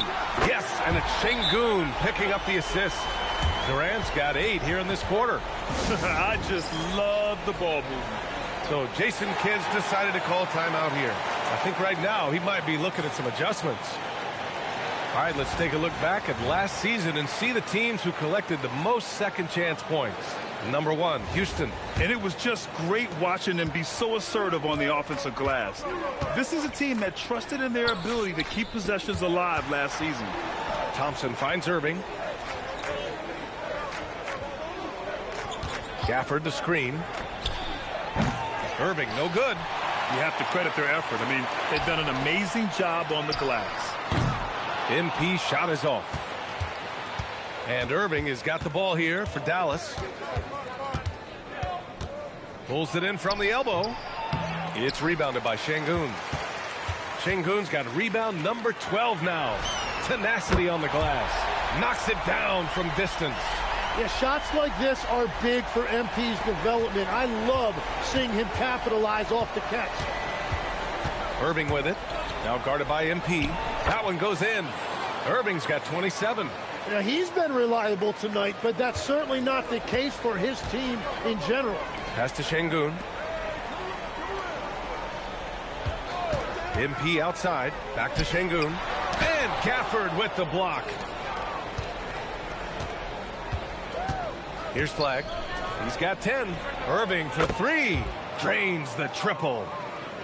Yes, and it's Şengün picking up the assist. Durant's got 8 here in this quarter. I just love the ball movement. So Jason Kidd decided to call timeout here. I think right now he might be looking at some adjustments. All right, let's take a look back at last season and see the teams who collected the most second chance points. Number 1, Houston. And it was just great watching them be so assertive on the offensive glass. This is a team that trusted in their ability to keep possessions alive last season. Thompson finds Irving. Gafford the screen. Irving, no good. You have to credit their effort. I mean, they've done an amazing job on the glass. MP shot is off. And Irving has got the ball here for Dallas. Pulls it in from the elbow. It's rebounded by Şengün. Şengün's got rebound number 12 now. Tenacity on the glass. Knocks it down from distance. Yeah, shots like this are big for MP's development. I love seeing him capitalize off the catch. Irving with it. Now guarded by MP. That one goes in. Irving's got 27. Now, he's been reliable tonight, but that's certainly not the case for his team in general. Pass to Şengün. MP outside. Back to Şengün. And Gafford with the block. Here's Flagg. He's got 10. Irving for 3. Drains the triple.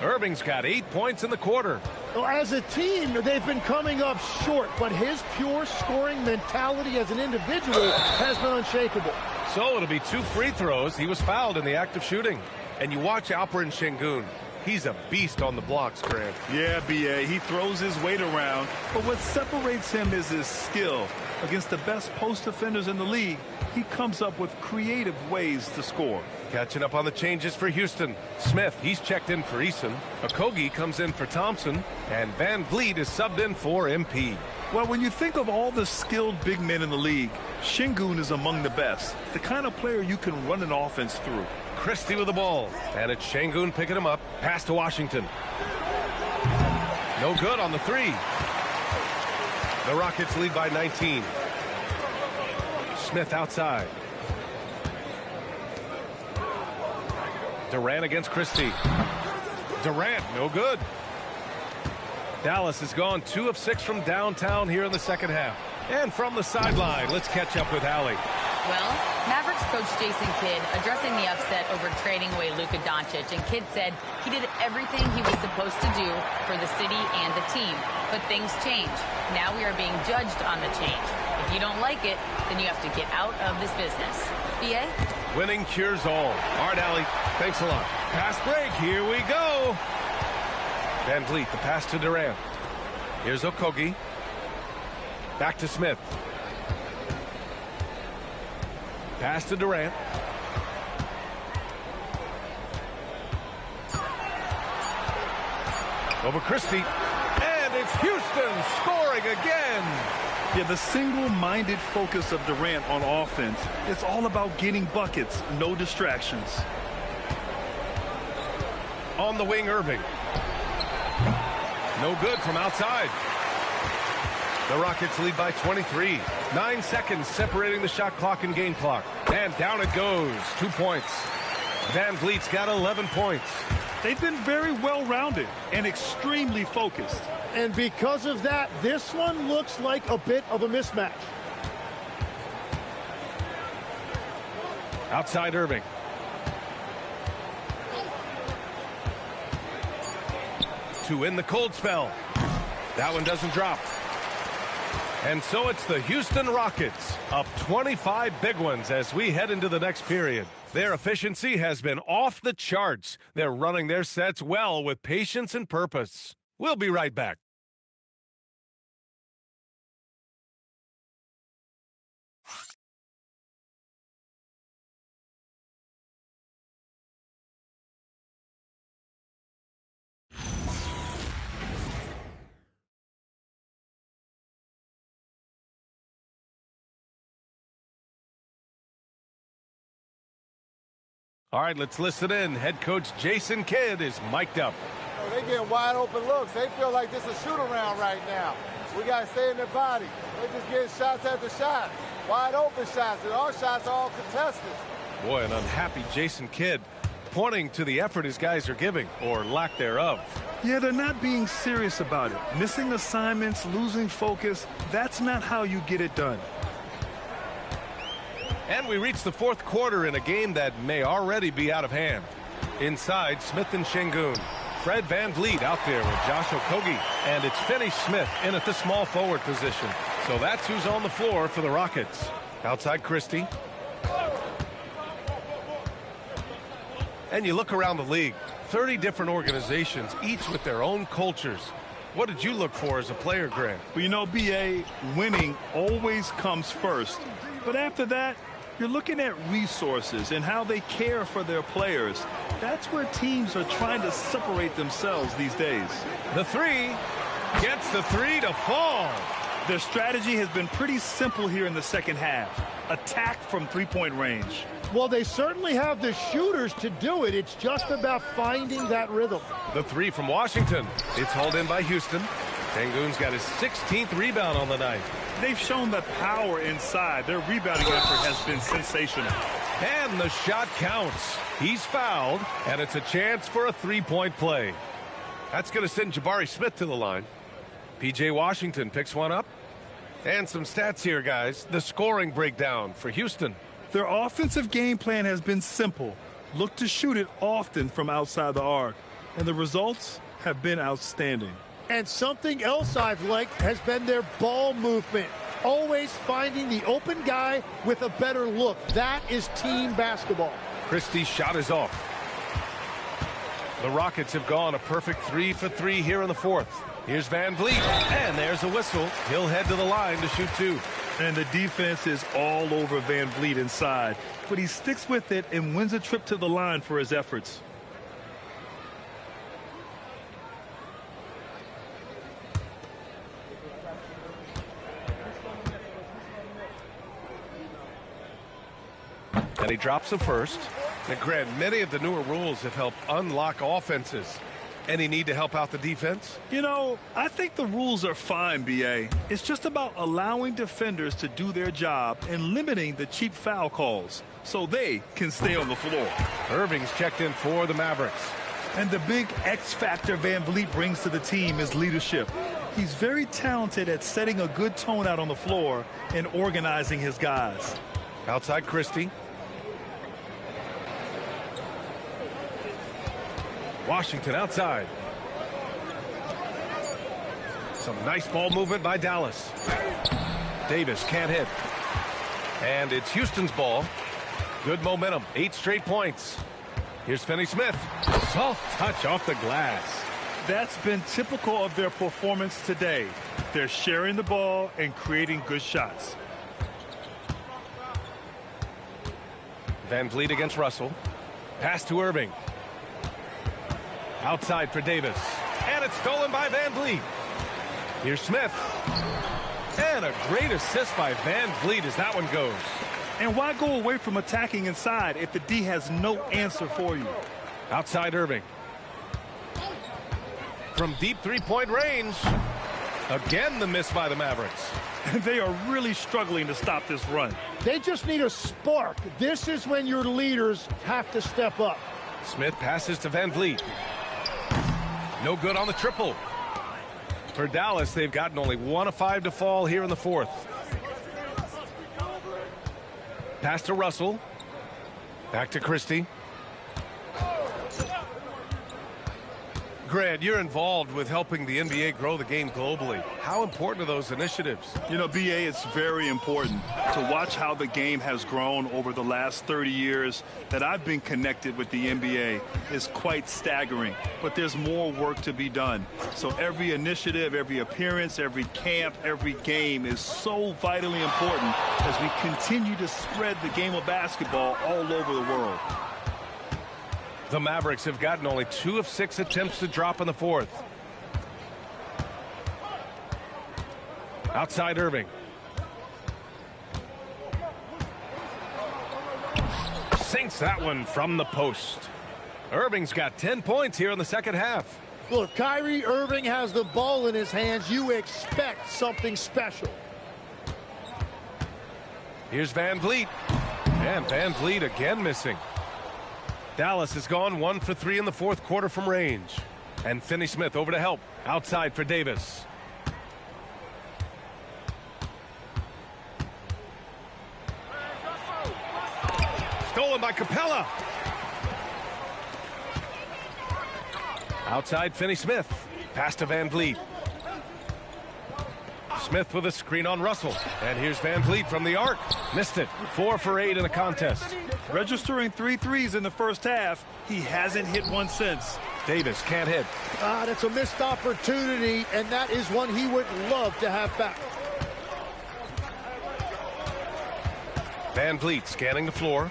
Irving's got 8 points in the quarter. Well, as a team, they've been coming up short, but his pure scoring mentality as an individual has been unshakable. So it'll be 2 free throws. He was fouled in the act of shooting. And you watch Alperen Şengün. He's a beast on the blocks, Grant. Yeah, B.A. He throws his weight around, but what separates him is his skill. Against the best post defenders in the league, he comes up with creative ways to score. Catching up on the changes for Houston. Smith, he's checked in for Eason. Okogie comes in for Thompson. And Van Vliet is subbed in for MP. Well, when you think of all the skilled big men in the league, Şengün is among the best. The kind of player you can run an offense through. Christie with the ball. And it's Şengün picking him up. Pass to Washington. No good on the 3. The Rockets lead by 19. Smith outside. Durant against Christie. Durant, no good. Dallas has gone 2 of 6 from downtown here in the second half. And from the sideline, let's catch up with Allie. Well, Mavericks coach Jason Kidd addressing the upset over trading away Luka Doncic, and Kidd said he did everything he was supposed to do for the city and the team. But things change. Now we are being judged on the change. If you don't like it, then you have to get out of this business. B.A.? Winning cures all. All right, Allie, thanks a lot. Pass break, here we go. Van Vliet, the pass to Durant. Here's Okogie. Back to Smith. Pass to Durant. Over Christie. And it's Houston scoring again. Yeah, the single-minded focus of Durant on offense, it's all about getting buckets, no distractions. On the wing, Irving. No good from outside. The Rockets lead by 23. 9 seconds separating the shot clock and game clock. And down it goes. 2 points. Van Vliet's got 11 points. They've been very well-rounded and extremely focused. And because of that, this one looks like a bit of a mismatch. Outside Irving. To end the cold spell. That one doesn't drop. And so it's the Houston Rockets up 25 big ones as we head into the next period. Their efficiency has been off the charts. They're running their sets well with patience and purpose. We'll be right back. All right, let's listen in. Head coach Jason Kidd is mic'd up. Oh, they getting wide open looks. They feel like this is a shoot-around right now. We got to stay in their body. They're just getting shots after shots, wide open shots, and our shots are all contested. Boy, an unhappy Jason Kidd. pointing to the effort his guys are giving, or lack thereof. Yeah, they're not being serious about it. Missing assignments, losing focus, that's not how you get it done. And we reach the fourth quarter in a game that may already be out of hand. Inside, Smith and Şengün. Fred VanVleet out there with Josh Okogie. And it's Finney Smith in at the small forward position. So that's who's on the floor for the Rockets. Outside Christie. And you look around the league, 30 different organizations, each with their own cultures. What did you look for as a player, Grant? Well, you know, B.A., winning always comes first. But after that, you're looking at resources and how they care for their players. That's where teams are trying to separate themselves these days. The three gets the three to fall. Their strategy has been pretty simple here in the second half. Attack from three-point range. Well, they certainly have the shooters to do it. It's just about finding that rhythm. The three from Washington. It's hauled in by Houston. Şengün's got his 16th rebound on the night. They've shown the power inside. Their rebounding effort has been sensational. And the shot counts. He's fouled, and it's a chance for a three-point play. That's going to send Jabari Smith to the line. P.J. Washington picks one up. And some stats here, guys. The scoring breakdown for Houston. Their offensive game plan has been simple. Look to shoot it often from outside the arc. And the results have been outstanding. And something else I've liked has been their ball movement. Always finding the open guy with a better look. That is team basketball. Christie's shot is off. The Rockets have gone a perfect 3 for 3 here in the fourth. Here's VanVleet, and there's a whistle. He'll head to the line to shoot two. And the defense is all over VanVleet inside, but he sticks with it and wins a trip to the line for his efforts. And he drops the first. And Grant, many of the newer rules have helped unlock offenses. Any need to help out the defense? You know, I think the rules are fine, B.A. It's just about allowing defenders to do their job and limiting the cheap foul calls so they can stay on the floor. Irving's checked in for the Mavericks. And the big X factor VanVleet brings to the team is leadership. He's very talented at setting a good tone out on the floor and organizing his guys. Outside Christie. Washington outside. Some nice ball movement by Dallas. Davis can't hit. And it's Houston's ball. Good momentum. 8 straight points. Here's Finney Smith. Soft touch off the glass. That's been typical of their performance today. They're sharing the ball and creating good shots. VanVleet against Russell. Pass to Irving. Outside for Davis. And it's stolen by VanVleet. Here's Smith. And a great assist by VanVleet as that one goes. And why go away from attacking inside if the D has no answer for you? Outside Irving. From deep three-point range. Again, the miss by the Mavericks. They are really struggling to stop this run. They just need a spark. This is when your leaders have to step up. Smith passes to VanVleet. No good on the triple. For Dallas, they've gotten only 1 of 5 to fall here in the fourth. Pass to Russell. Back to Christie. Grant, you're involved with helping the NBA grow the game globally. How important are those initiatives? You know, B.A., it's very important to watch how the game has grown over the last 30 years that I've been connected with the NBA is quite staggering. But there's more work to be done. So every initiative, every appearance, every camp, every game is so vitally important as we continue to spread the game of basketball all over the world. The Mavericks have gotten only 2 of 6 attempts to drop in the fourth. Outside Irving. Sinks that one from the post. Irving's got 10 points here in the second half. Well, if Kyrie Irving has the ball in his hands, you expect something special. Here's VanVleet. And VanVleet again missing. Dallas has gone 1 for 3 in the fourth quarter from range. And Finney Smith over to help. Outside for Davis. Stolen by Capella. Outside Finney Smith. Pass to Van Vliet. Smith with a screen on Russell. And here's Van Vliet from the arc. Missed it. 4 for 8 in the contest. Registering 3 threes in the first half. He hasn't hit one since. Davis can't hit. That's a missed opportunity, and that is one he would love to have back. Van Vliet scanning the floor.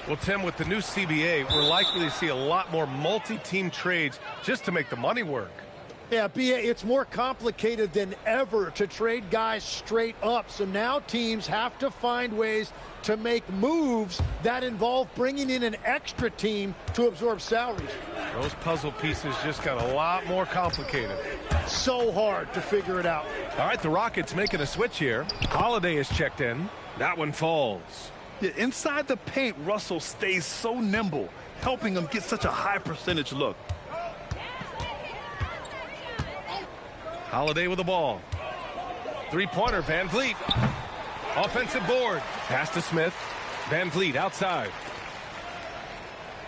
Well, Tim, with the new CBA, we're likely to see a lot more multi-team trades just to make the money work. Yeah, BA, it's more complicated than ever to trade guys straight up. So now teams have to find ways to make moves that involve bringing in an extra team to absorb salaries. Those puzzle pieces just got a lot more complicated. So hard to figure it out. All right, the Rockets making a switch here. Holiday is checked in. That one falls. Yeah, inside the paint, Russell stays so nimble, helping him get such a high percentage look. Holiday with the ball. Three-pointer, Van Vliet. Offensive board. Pass to Smith. Van Vliet outside.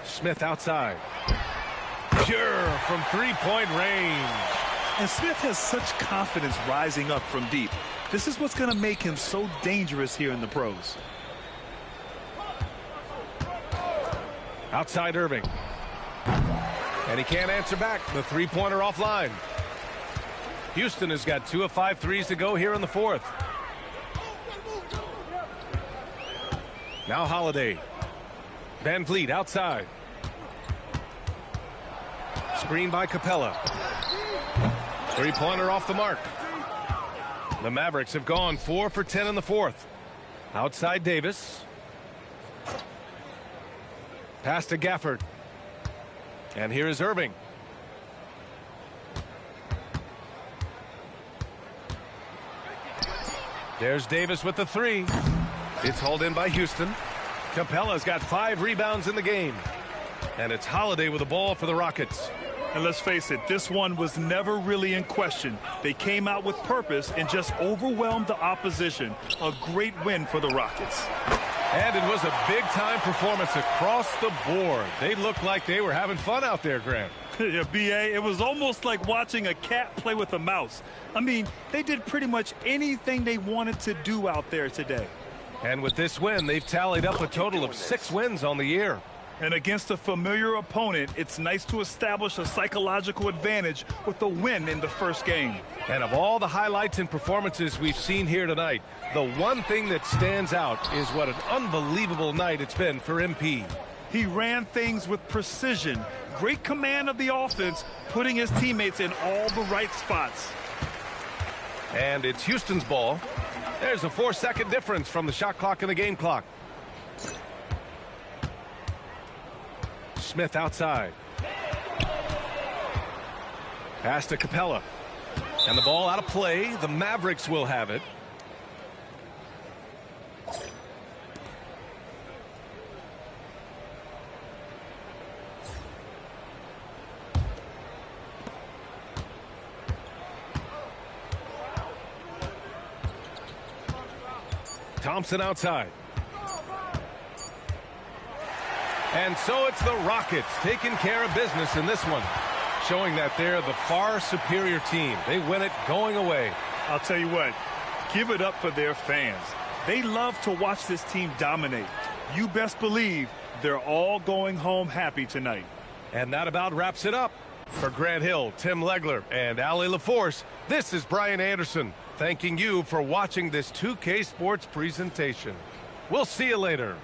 Smith outside. Pure from three-point range. And Smith has such confidence rising up from deep. This is what's going to make him so dangerous here in the pros. Outside Irving. And he can't answer back. The three-pointer offline. Houston has got 2 of 5 threes to go here in the fourth. Now Holiday. Van Vliet outside. Screen by Capella. Three-pointer off the mark. The Mavericks have gone 4 for 10 in the fourth. Outside Davis. Pass to Gafford. And here is Irving. There's Davis with the three. It's hauled in by Houston. Capella's got 5 rebounds in the game. And it's Holiday with the ball for the Rockets. And let's face it, this one was never really in question. They came out with purpose and just overwhelmed the opposition. A great win for the Rockets. And it was a big-time performance across the board. They looked like they were having fun out there, Grant. Yeah, B.A., it was almost like watching a cat play with a mouse. I mean, they did pretty much anything they wanted to do out there today. And with this win, they've tallied up a total of 6 wins on the year. And against a familiar opponent, it's nice to establish a psychological advantage with the win in the first game. And of all the highlights and performances we've seen here tonight, the one thing that stands out is what an unbelievable night it's been for MP. He ran things with precision, great command of the offense, putting his teammates in all the right spots. And it's Houston's ball. There's a 4-second difference from the shot clock and the game clock. Smith outside. Pass to Capella. And the ball out of play. The Mavericks will have it. Thompson outside. And so it's the Rockets taking care of business in this one, showing that they're the far superior team. They win it going away. I'll tell you what, give it up for their fans. They love to watch this team dominate. You best believe they're all going home happy tonight. And that about wraps it up. For Grant Hill, Tim Legler, and Ali LaForce, this is Brian Anderson, thanking you for watching this 2K Sports presentation. We'll see you later.